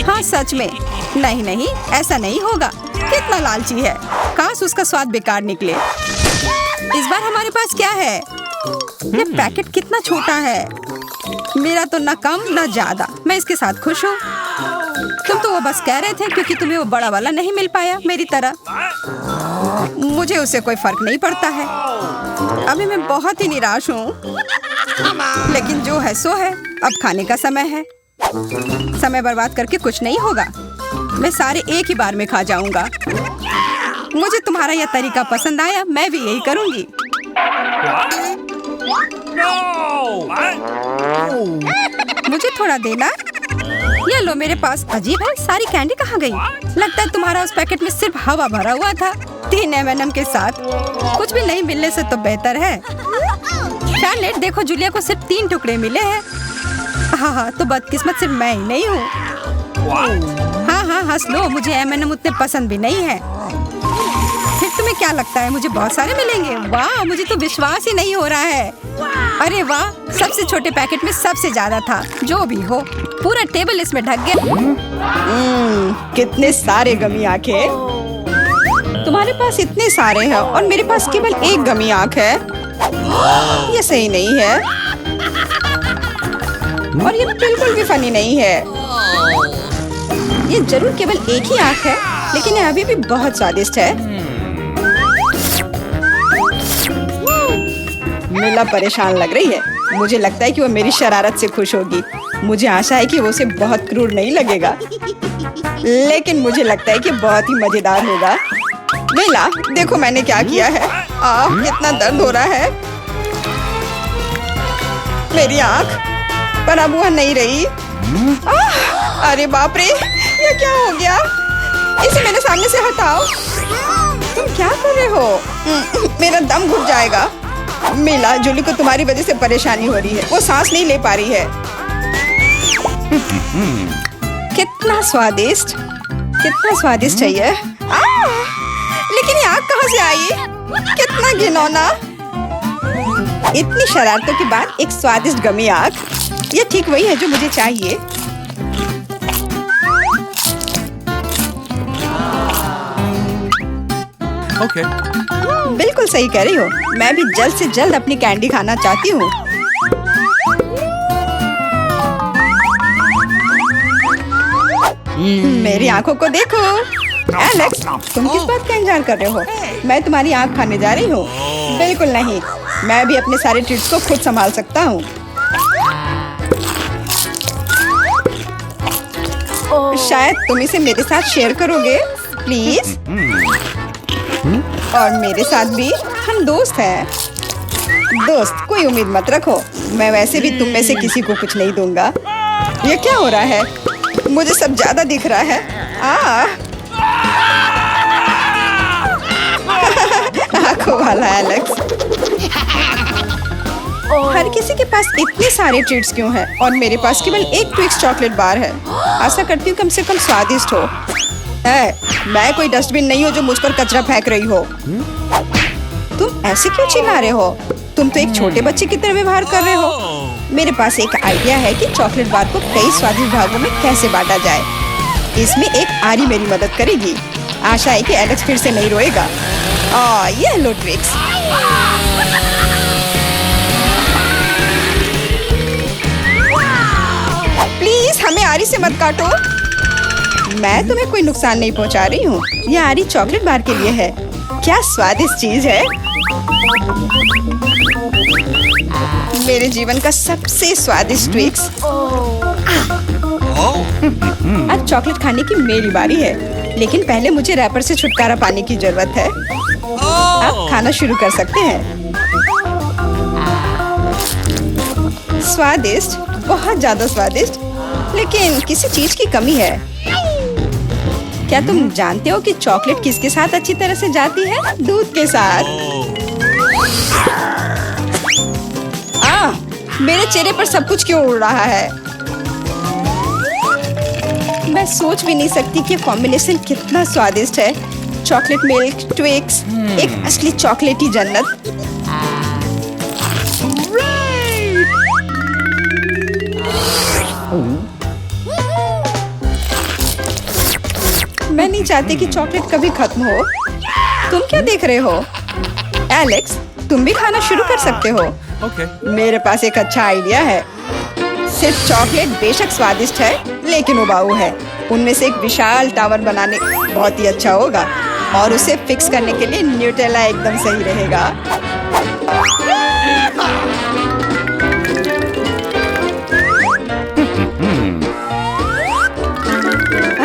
हाँ सच में। नहीं नहीं, ऐसा नहीं होगा। कितना लालची है। काश उसका स्वाद बेकार निकले। इस बार हमारे पास क्या है? ये पैकेट कितना छोटा है। मेरा तो न कम न ज्यादा। मैं इसके साथ खुश हूँ। तुम तो वो बस कह रहे थे क्योंकि तुम्हें वो बड़ा वाला नहीं मिल पाया मेरी तरह। मुझे उससे कोई फर्क नहीं पड़ता है। अभी मैं बहुत ही निराश हूँ। लेकिन जो है सो है। अब खाने का समय है। समय बर्बाद करके कुछ नहीं होगा। मैं सारे एक ही बार में खा जाऊंगा। मुझे तुम्हारा यह तरीका पसंद आया, मैं भी यही करूंगी। मुझे थोड़ा देना। ये लो, मेरे पास। अजीब है, सारी कैंडी कहाँ गई? लगता है तुम्हारा उस पैकेट में सिर्फ हवा भरा हुआ था। 3 M&M के साथ कुछ भी नहीं मिलने से तो बेहतर है। शार्लेट, देखो जूलिया को सिर्फ 3 टुकड़े मिले हैं। हाँ, तो बदकिस्मत सिर्फ मैं ही नहीं हूँ। हाँ, हंस लो। मुझे M&M उतने पसंद भी नहीं है। फिर तुम्हें क्या लगता है मुझे बहुत सारे मिलेंगे? वाह, मुझे तो विश्वास ही नहीं हो रहा है। अरे वाह, सबसे छोटे पैकेट में सबसे ज्यादा था। जो भी हो, पूरा टेबल इसमें ढक गया। कितने सारे गमी आंखें। तुम्हारे पास इतने सारे हैं और मेरे पास केवल एक गमी आंख है। ये सही नहीं है और ये बिल्कुल भी फनी नहीं है। ये जरूर केवल एक ही आंख है, लेकिन ये अभी भी बहुत स्वादिष्ट है। मिला परेशान लग रही है। मुझे लगता है कि वो मेरी शरारत से खुश होगी। मुझे आशा है कि वो उसे बहुत क्रूर नहीं लगेगा, लेकिन मुझे लगता है कि बहुत ही मजेदार होगा। मिला, देखो मैंने क्या किया है। कितना दर्द हो रहा है। मेरी आंख पर अब वह नहीं रही। अरे बाप रे, ये क्या हो गया? इसे मेरे सामने से हटाओ। तुम क्या कर रहे हो? मेरा दम घुट जाएगा। मिला, जूली को तुम्हारी वजह से परेशानी हो रही है। वो सांस नहीं ले पा रही है। कितना स्वादिष्ट, कितना स्वादिष्ट चाहिए। लेकिन ये आग कहाँ से आई? कितना घिनौना। इतनी शरारतों के बाद एक स्वादिष्ट गमी आग। ये ठीक वही है जो मुझे चाहिए। Okay. बिल्कुल सही कह रही हो। मैं भी जल्द से जल्द अपनी कैंडी खाना चाहती हूँ। मेरी आंखों को देखो। एलेक्स, तुम किस बात का इंतजार कर रहे हो? मैं तुम्हारी आंख खाने जा रही हूँ। बिल्कुल नहीं, मैं भी अपने सारे ट्रीट्स को खुद संभाल सकता हूँ। शायद तुम इसे मेरे साथ शेयर करोगे, प्लीज। और मेरे साथ भी, हम दोस्त हैं। दोस्त, कोई उम्मीद मत रखो। मैं वैसे भी तुम में से किसी को कुछ नहीं दूंगा। ये क्या हो रहा है? मुझे सब ज्यादा दिख रहा है। आंखों वाला एलेक्स। हर किसी के पास इतने सारे ट्रीट्स क्यों हैं और मेरे पास केवल एक ट्विक्स चॉकलेट बार है। आशा करती हूँ कम से कम स्वादिष्ट हो। मैं कोई डस्टबिन नहीं हूँ जो मुझ पर कचरा फेंक रही हो। तुम ऐसे क्यों चिल्ला रहे हो? तुम तो एक छोटे बच्चे की तरह व्यवहार कर रहे हो। मेरे पास एक आइडिया है कि चॉकलेट बार को कई स्वादिष्ट भागों में कैसे बांटा जाए। इसमें एक आरी मेरी मदद करेगी। आशा है कि एलेक्स फिर से नहीं रोएगा। ये लो ट्रिक्स। प्लीज हमें आरी से मत काटो। मैं तुम्हें कोई नुकसान नहीं पहुंचा रही हूँ। ये आरी चॉकलेट बार के लिए है। क्या स्वादिष्ट चीज है। मेरे जीवन का सबसे स्वादिष्ट ट्विक्स। आज चॉकलेट खाने की मेरी बारी है, लेकिन पहले मुझे रैपर से छुटकारा पाने की जरूरत है। आप खाना शुरू कर सकते हैं। स्वादिष्ट, बहुत ज्यादा स्वादिष्ट, लेकिन किसी चीज की कमी है। क्या तुम जानते हो कि चॉकलेट किसके साथ अच्छी तरह से जाती है? दूध के साथ। मेरे चेहरे पर सब कुछ क्यों उड़ रहा है? मैं सोच भी नहीं सकती कि कॉम्बिनेशन कितना स्वादिष्ट है। चॉकलेट मिल्क, ट्विक्स, एक असली चॉकलेटी जन्नत। मैं नहीं चाहती कि चॉकलेट कभी खत्म हो। तुम क्या देख रहे हो? एलेक्स, तुम भी खाना शुरू कर सकते हो। Okay. मेरे पास एक अच्छा आइडिया है। सिर्फ चॉकलेट बेशक स्वादिष्ट है, लेकिन उबाऊ है। उनमें से एक विशाल टावर बनाने बहुत ही अच्छा होगा, और उसे फिक्स करने के लिए न्यूटेला एकदम सही रहेगा।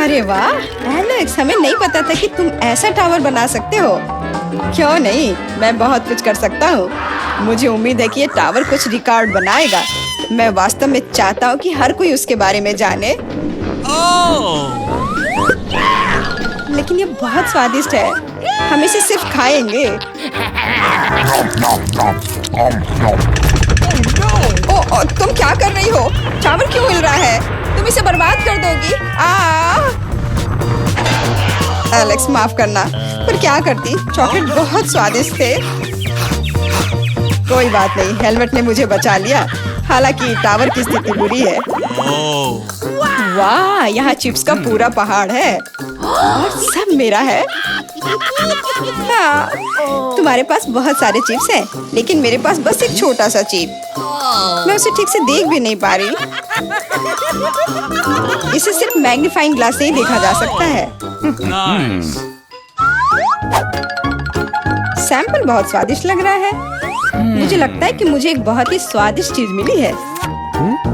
अरे वाह एलेक्स, हमें नहीं पता था कि तुम ऐसा टावर बना सकते हो। क्यों नहीं, मैं बहुत कुछ कर सकता हूँ। मुझे उम्मीद है कि ये टावर कुछ रिकॉर्ड बनाएगा। मैं वास्तव में चाहता हूँ कि हर कोई उसके बारे में जाने। लेकिन ये बहुत स्वादिष्ट है। हम इसे सिर्फ खाएंगे। ओ, तुम क्या कर रही हो? टावर क्यों हिल रहा है? तुम इसे बर्बाद कर दोगी। एलेक्स माफ करना, पर क्या करती, चॉकलेट बहुत स्वादिष्ट थे। कोई बात नहीं, हेलमेट ने मुझे बचा लिया। हालांकि टावर की स्थिति बुरी है। वाह, यहाँ चिप्स का पूरा पहाड़ है और सब मेरा है। हाँ, तुम्हारे पास बहुत सारे चिप्स हैं, लेकिन मेरे पास बस एक छोटा सा चिप। मैं उसे ठीक से देख भी नहीं पा रही। इसे सिर्फ मैग्नीफाइंग ग्लास से ही देखा जा सकता है। Nice. सैंपल बहुत स्वादिष्ट लग रहा है। मुझे लगता है कि मुझे एक बहुत ही स्वादिष्ट चीज मिली है,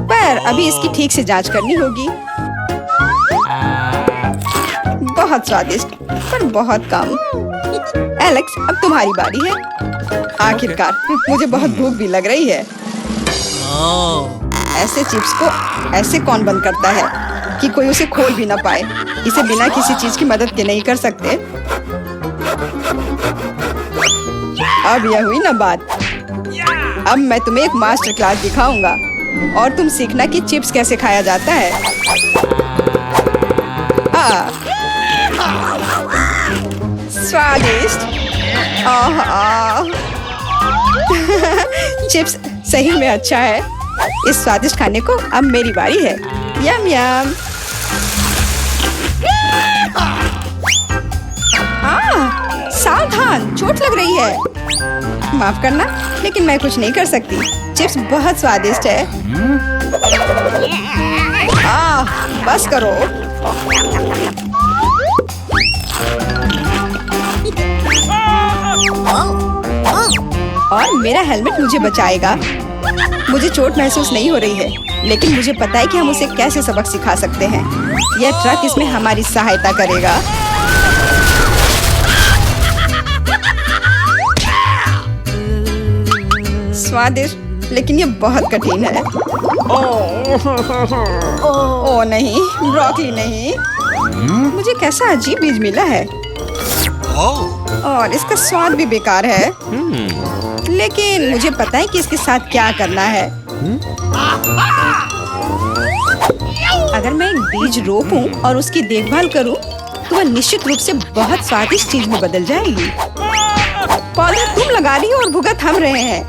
पर अभी इसकी ठीक से जांच करनी होगी। बहुत स्वादिष्ट, पर बहुत कम। एलेक्स, अब तुम्हारी बारी है। आखिरकार मुझे बहुत भूख भी लग रही है। ऐसे चिप्स को ऐसे कौन बंद करता है कि कोई उसे खोल भी ना पाए। इसे बिना किसी चीज की मदद के नहीं कर सकते। अब यह हुई ना बात। अब मैं तुम्हें एक मास्टर क्लास दिखाऊंगा और तुम सीखना कि चिप्स कैसे खाया जाता है। स्वादिष्ट। चिप्स सही में अच्छा है। इस स्वादिष्ट खाने को अब मेरी बारी है। यम यम। सावधान, चोट लग रही है। माफ करना, लेकिन मैं कुछ नहीं कर सकती। चिप्स बहुत स्वादिष्ट है। बस करो। और मेरा हेलमेट मुझे बचाएगा। मुझे चोट महसूस नहीं हो रही है, लेकिन मुझे पता है कि हम उसे कैसे सबक सिखा सकते हैं। यह ट्रक इसमें हमारी सहायता करेगा। स्वादिष्ट, लेकिन ये बहुत कठिन है। ओ नहीं, ब्रोकली नहीं। मुझे कैसा अजीब बीज मिला है और इसका स्वाद भी बेकार है। लेकिन मुझे पता है कि इसके साथ क्या करना है। अगर मैं एक बीज रोपूं और उसकी देखभाल करूं, तो वह निश्चित रूप से बहुत स्वादिष्ट चीज में बदल जाएगी। पौधा तुम लगा रही हो और भुगत हम रहे हैं।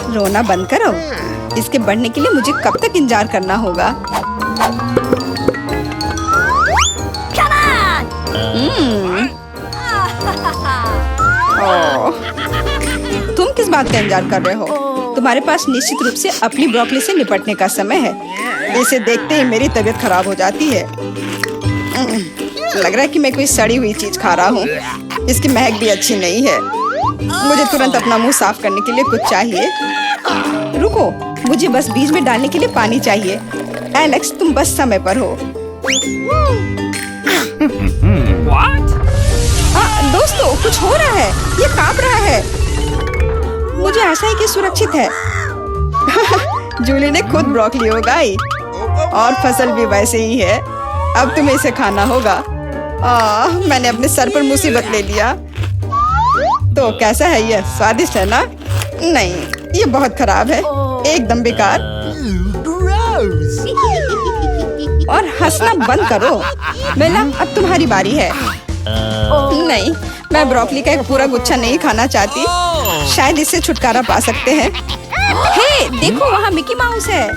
रोना बंद करो। इसके बढ़ने के लिए मुझे कब तक इंतजार करना होगा? तुम किस बात का इंतजार कर रहे हो? तुम्हारे पास निश्चित रूप से अपनी ब्रोकली से निपटने का समय है। इसे देखते ही मेरी तबीयत खराब हो जाती है। लग रहा है कि मैं कोई सड़ी हुई चीज खा रहा हूँ। इसकी महक भी अच्छी नहीं है। मुझे तुरंत अपना मुंह साफ करने के लिए कुछ चाहिए। रुको, मुझे बस बीज में डालने के लिए पानी चाहिए। एलेक्स, तुम बस समय पर हो। What? दोस्तों, कुछ हो रहा है। ये कांप रहा है। मुझे आशा है कि सुरक्षित है। जूली ने खुद ब्रोकली उगाई और फसल भी वैसे ही है। अब तुम्हें इसे खाना होगा। मैंने अपने सर पर मुसीबत ले लिया। तो कैसा है ये? स्वादिष्ट है ना? नहीं, ये बहुत खराब है, एकदम बेकार। और हंसना बंद करो। बेला, अब तुम्हारी बारी है। नहीं, मैं ब्रोकली का एक पूरा गुच्छा नहीं खाना चाहती। शायद इससे छुटकारा पा सकते हैं। हे, देखो, वहाँ मिकी माउस है।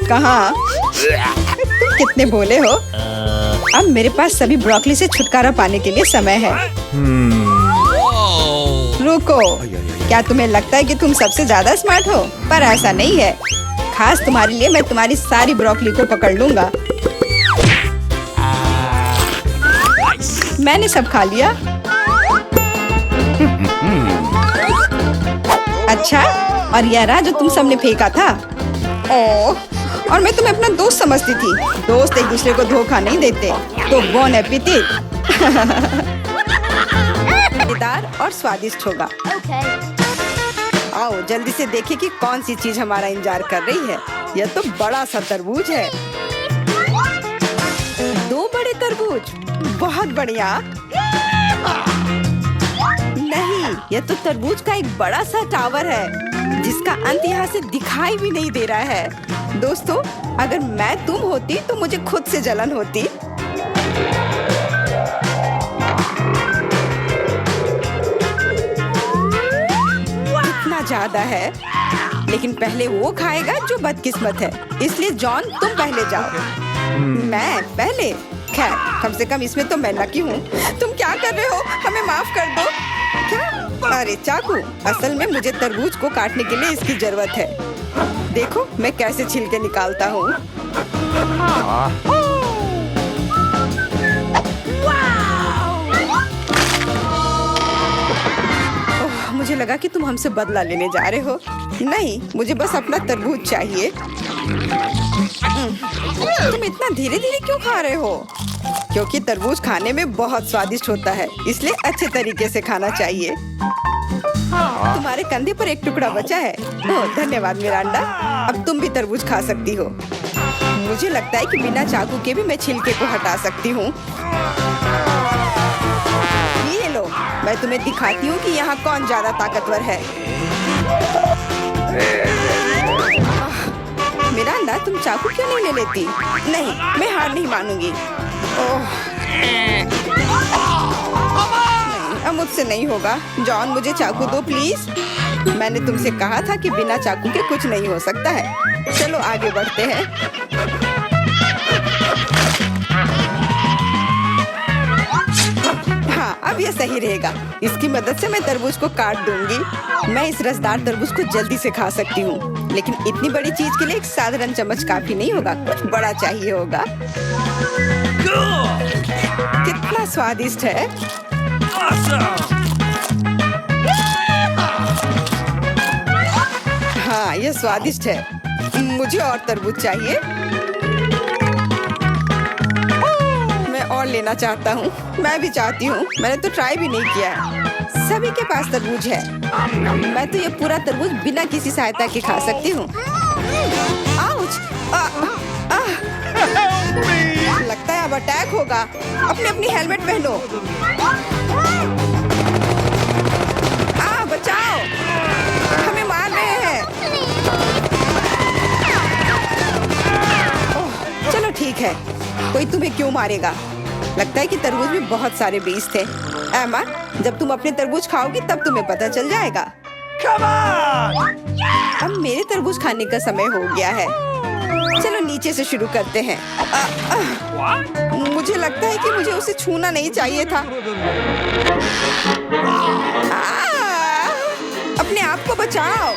कहाँ? तुम कितने भोले हो। अब मेरे पास सभी ब्रोकली से छुटकारा पाने के लिए समय है। रुको, क्या तुम्हें लगता है कि तुम सबसे ज्यादा स्मार्ट हो? पर ऐसा नहीं है। खास तुम्हारे लिए मैं तुम्हारी सारी ब्रोकली को पकड़ लूंगा। मैंने सब खा लिया। अच्छा, और यह रहा जो तुम सबने फेंका था। ओह, और मैं तुम्हें अपना दोस्त समझती थी। दोस्त एक दूसरे को धोखा नहीं देते। तो बोन एपेटिट। मजेदार और स्वादिष्ट होगा। आओ जल्दी से देखें कि कौन सी चीज हमारा इंतजार कर रही है। यह तो बड़ा सा तरबूज है। 2 बड़े तरबूज, बहुत बढ़िया। नहीं, यह तो तरबूज का एक बड़ा सा टावर है, जिसका अंत यहाँ से दिखाई भी नहीं दे रहा है। दोस्तों, अगर मैं तुम होती तो मुझे खुद से जलन होती। ज्यादा है। लेकिन पहले वो खाएगा जो बदकिस्मत है। इसलिए जॉन तुम पहले जाओ। मैं पहले? खैर कम से कम इसमें तो मैं लकी हूँ। तुम क्या कर रहे हो? हमें माफ कर दो। क्या? अरे चाकू, असल में मुझे तरबूज को काटने के लिए इसकी जरूरत है। देखो मैं कैसे छिलके निकालता हूँ। मुझे लगा कि तुम हमसे बदला लेने जा रहे हो। नहीं, मुझे बस अपना तरबूज चाहिए। तुम इतना धीरे धीरे क्यों खा रहे हो? क्योंकि तरबूज खाने में बहुत स्वादिष्ट होता है, इसलिए अच्छे तरीके से खाना चाहिए। तुम्हारे कंधे पर एक टुकड़ा बचा है। ओह धन्यवाद मिरांडा। अब तुम भी तरबूज खा सकती हो। मुझे लगता है कि बिना चाकू के भी मैं छिलके को हटा सकती हूँ। ये लो, मैं तुम्हें दिखाती हूँ कि यहाँ कौन ज्यादा ताकतवर है। मिरांडा, तुम चाकू क्यों नहीं ले लेती? नहीं, मैं हार नहीं मानूंगी। ओह नहीं, अब मुझसे नहीं होगा। जॉन मुझे चाकू दो प्लीज। मैंने तुमसे कहा था कि बिना चाकू के कुछ नहीं हो सकता है। चलो आगे बढ़ते हैं। हाँ, अब ये सही रहेगा। इसकी मदद से मैं तरबूज को काट दूंगी। मैं इस रसदार तरबूज को जल्दी से खा सकती हूँ। लेकिन इतनी बड़ी चीज के लिए एक साधारण चम्मच काफी नहीं होगा, कुछ बड़ा चाहिए होगा। कितना स्वादिष्ट है। हाँ, ये स्वादिष्ट है। मुझे और तरबूज चाहिए। मैं और लेना चाहता हूँ। मैं भी चाहती हूँ। मैंने तो ट्राई भी नहीं किया है। सभी के पास तरबूज है। मैं तो ये पूरा तरबूज बिना किसी सहायता के खा सकती हूँ। आउच! लगता है अब अटैक होगा। अपनी हेलमेट पहनो। बचाओ! हमें मार रहे हैं। ओह, चलो ठीक है। कोई तुम्हें क्यों मारेगा? लगता है कि तरबूज में बहुत सारे बीज थे। एमा, जब तुम अपने तरबूज खाओगी तब तुम्हें पता चल जाएगा। अब मेरे तरबूज खाने का समय हो गया है। चलो नीचे से शुरू करते हैं। मुझे लगता है कि मुझे उसे छूना नहीं चाहिए था। अपने आप को बचाओ।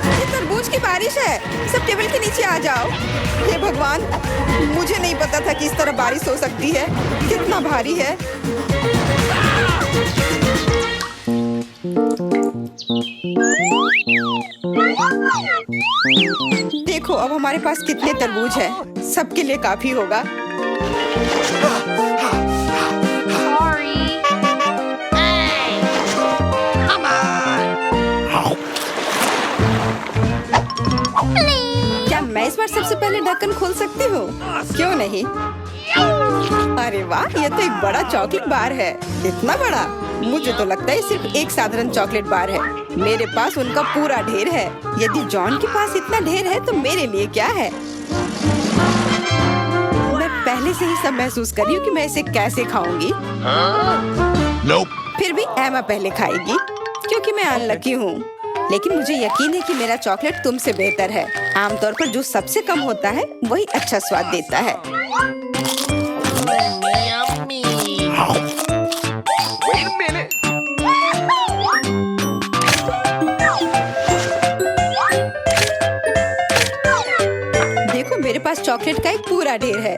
ये तरबूज की बारिश है। सब टेबल के नीचे आ जाओ। हे भगवान, मुझे नहीं पता था कि इस तरह बारिश हो सकती है। कितना भारी है। देखो अब हमारे पास कितने तरबूज हैं। सबके लिए काफी होगा। क्या मैं इस बार सबसे पहले ढक्कन खोल सकती हूँ? क्यों नहीं? अरे वाह, ये तो एक बड़ा चॉकलेट बार है। इतना बड़ा? मुझे तो लगता है सिर्फ एक साधारण चॉकलेट बार है। मेरे पास उनका पूरा ढेर है। यदि जॉन के पास इतना ढेर है तो मेरे लिए क्या है? मैं पहले से ही सब महसूस कर रही हूँ कि मैं इसे कैसे खाऊंगी। फिर भी एमा पहले खाएगी क्योंकि मैं अनलकी हूँ। लेकिन मुझे यकीन है कि मेरा चॉकलेट तुमसे बेहतर है। आमतौर पर जो सबसे कम होता है वही अच्छा स्वाद देता है। देखो मेरे पास चॉकलेट का एक पूरा ढेर है।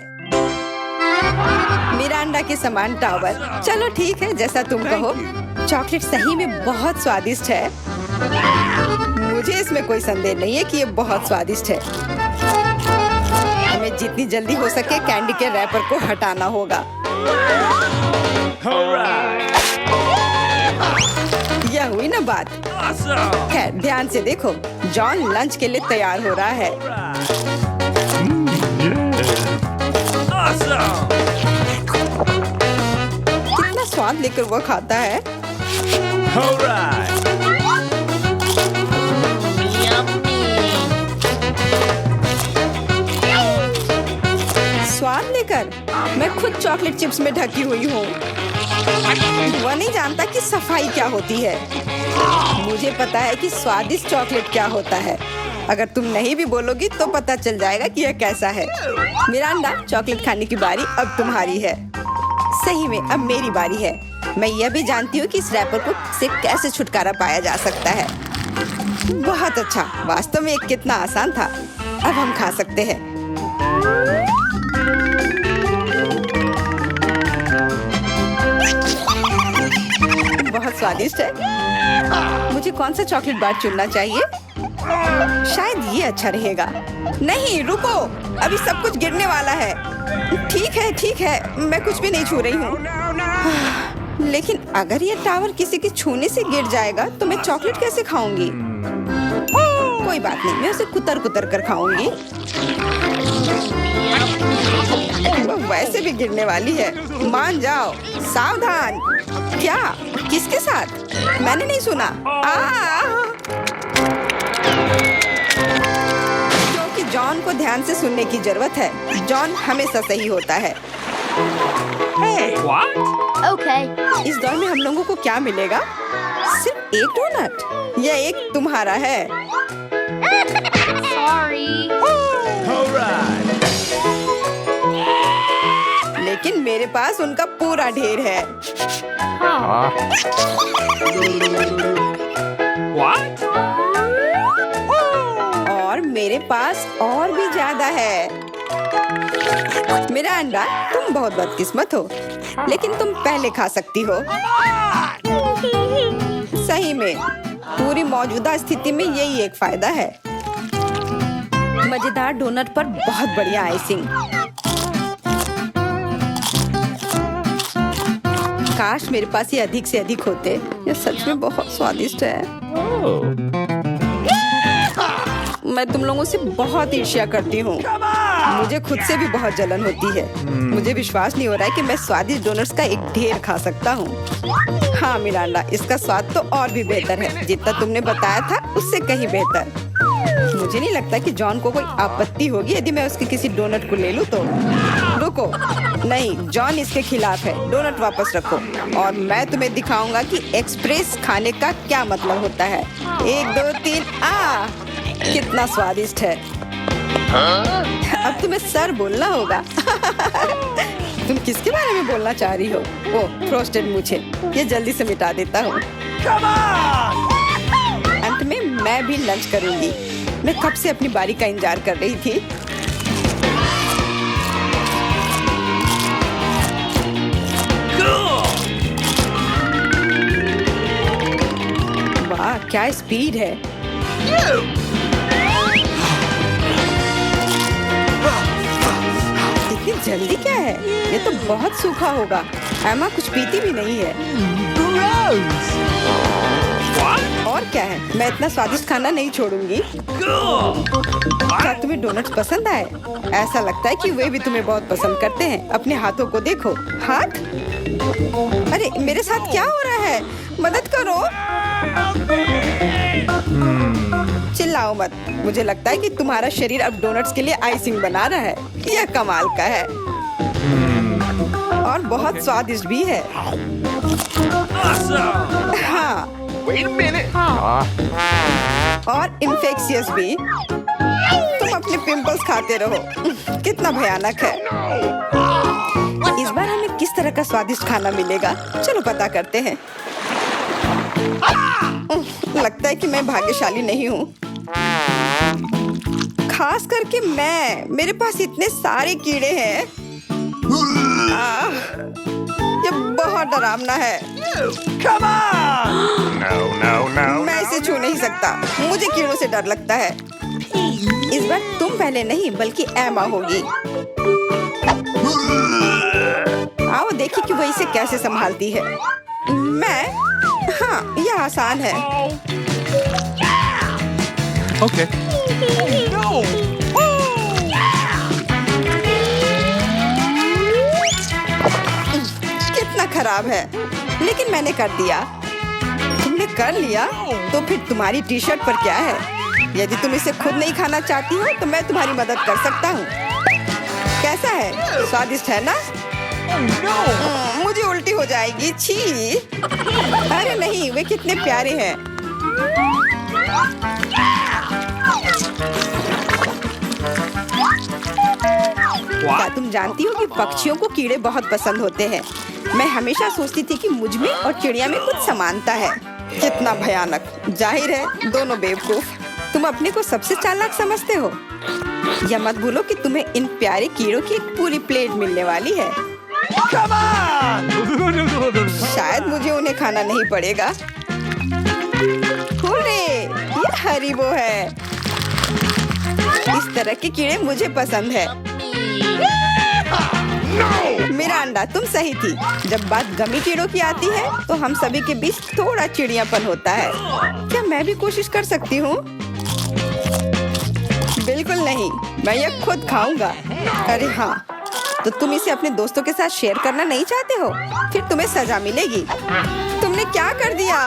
मिरांडा के समान टावर। चलो ठीक है, जैसा तुम कहो। चॉकलेट सही में बहुत स्वादिष्ट है। मुझे इसमें कोई संदेह नहीं है कि ये बहुत स्वादिष्ट है। हमें जितनी जल्दी हो सके कैंडी के रैपर को हटाना होगा। यह हुई ना बात। खैर ध्यान से देखो, जॉन लंच के लिए तैयार हो रहा है। कितना स्वाद लेकर वो खाता है। स्वाद लेकर मैं खुद चॉकलेट चिप्स में ढकी हुई हूँ। वो नहीं जानता कि सफाई क्या होती है। मुझे पता है कि स्वादिष्ट चॉकलेट क्या होता है। अगर तुम नहीं भी बोलोगी तो पता चल जाएगा कि यह कैसा है। मिरांडा, चॉकलेट खाने की बारी अब तुम्हारी है। सही में अब मेरी बारी है। मैं यह भी जानती हूँ कि इस रैपर को से कैसे छुटकारा पाया जा सकता है। बहुत अच्छा, वास्तव में ये कितना आसान था। अब हम खा सकते हैं। बहुत स्वादिष्ट है। मुझे कौन सा चॉकलेट बार चुनना चाहिए? शायद ये अच्छा रहेगा। नहीं रुको, अभी सब कुछ गिरने वाला है। ठीक है, मैं कुछ भी नहीं छू रही हूँ। लेकिन अगर ये टावर किसी के छूने से गिर जाएगा तो मैं चॉकलेट कैसे खाऊंगी? कोई बात नहीं, मैं उसे कुतर कुतर कर खाऊंगी। वो वैसे भी गिरने वाली है। मान जाओ, सावधान। क्या? किसके साथ? मैंने नहीं सुना। क्योंकि जॉन को ध्यान से सुनने की जरूरत है। जॉन हमेशा सही होता है। What? Okay. इस दौर में हम लोगों को क्या मिलेगा? सिर्फ एक डोनट। यह एक तुम्हारा है। Sorry. लेकिन मेरे पास उनका पूरा ढेर है। What? और मेरे पास और भी ज्यादा है। मिरांडा, तुम बहुत बदकिस्मत हो, लेकिन तुम पहले खा सकती हो। सही में पूरी मौजूदा स्थिति में यही एक फायदा है। मजेदार डोनट पर बहुत बढ़िया आइसिंग। काश मेरे पास ये अधिक से अधिक होते। ये सच में बहुत स्वादिष्ट है। मैं तुम लोगों से बहुत ईर्ष्या करती हूँ। मुझे खुद से भी बहुत जलन होती है। मुझे विश्वास नहीं हो रहा है कि मैं स्वादिष्ट डोनट्स का एक ढेर खा सकता हूँ। हाँ मिरांडा, इसका स्वाद तो और भी बेहतर है। जितना तुमने बताया था उससे कहीं बेहतर। मुझे नहीं लगता कि जॉन को कोई आपत्ति होगी यदि मैं उसके किसी डोनट को ले लूं तो। रुको, नहीं, जॉन इसके खिलाफ है। डोनट वापस रखो और मैं तुम्हें दिखाऊंगा कि एक्सप्रेस खाने का क्या मतलब होता है। 1 2 3 कितना स्वादिष्ट है। अब तुम्हें सर बोलना होगा। तुम किसके बारे में बोलना चाह रही हो? ओ, फ्रोस्टेड मूछें। ये जल्दी से मिटा देता हूँ। अंत में मैं भी लंच करूंगी। मैं कब से अपनी बारी का इंतजार कर रही थी। वाह, क्या स्पीड है। इतनी जल्दी क्या है? ये तो बहुत सूखा होगा। एमा कुछ पीती भी नहीं है। और क्या है, मैं इतना स्वादिष्ट खाना नहीं छोड़ूंगी। क्या तुम्हें डोनट्स पसंद आए? ऐसा लगता है कि वे भी तुम्हें बहुत पसंद करते हैं। अपने हाथों को देखो। हाथ? अरे मेरे साथ क्या हो रहा है? मदद करो। चिल्लाओ मत। मुझे लगता है कि तुम्हारा शरीर अब डोनट्स के लिए आइसिंग बना रहा है। यह कमाल का है और बहुत स्वादिष्ट भी है। हाँ, और इन्फेक्शियस भी। तुम अपने पिंपल्स खाते रहो। कितना भयानक है। इस बार हमें किस तरह का स्वादिष्ट खाना मिलेगा? चलो पता करते हैं। लगता है कि मैं भाग्यशाली नहीं हूँ, खास करके मैं। मेरे पास इतने सारे कीड़े हैं। ये बहुत डरावना है। मैं इसे छू नहीं सकता। मुझे कीड़ों से डर लगता है। इस बार तुम पहले नहीं बल्कि एमा होगी। आओ देखिए कि वो इसे कैसे संभालती है। मैं? हाँ, यह आसान है। Okay. कितना खराब है, लेकिन मैंने कर दिया। तुमने कर लिया तो फिर तुम्हारी टी शर्ट पर क्या है? यदि तुम इसे खुद नहीं खाना चाहती हो तो मैं तुम्हारी मदद कर सकता हूँ। कैसा है? स्वादिष्ट है ना? मुझे उल्टी उल्टी हो जाएगी। छी। अरे नहीं, वे कितने प्यारे हैं। क्या तुम जानती हो कि पक्षियों को कीड़े बहुत पसंद होते हैं? मैं हमेशा सोचती थी कि मुझ में और चिड़िया में कुछ समानता है। कितना भयानक। जाहिर है दोनों बेवकूफ। तुम अपने को सबसे चालाक समझते हो। या मत भूलो कि तुम्हें इन प्यारे कीड़ों की एक पूरी प्लेट मिलने वाली है। शायद मुझे उन्हें खाना नहीं पड़ेगा। हुर्रे, ये हरीबो है। इस तरह के कीड़े मुझे पसंद है। मेरा अंडा, तुम सही थी। जब बात गमी कीड़ों की आती है तो हम सभी के बीच थोड़ा चिड़ियापन होता है। क्या मैं भी कोशिश कर सकती हूँ? बिल्कुल नहीं, मैं ये खुद खाऊंगा। अरे हाँ, तो तुम इसे अपने दोस्तों के साथ शेयर करना नहीं चाहते हो? फिर तुम्हें सजा मिलेगी। तुमने क्या कर दिया?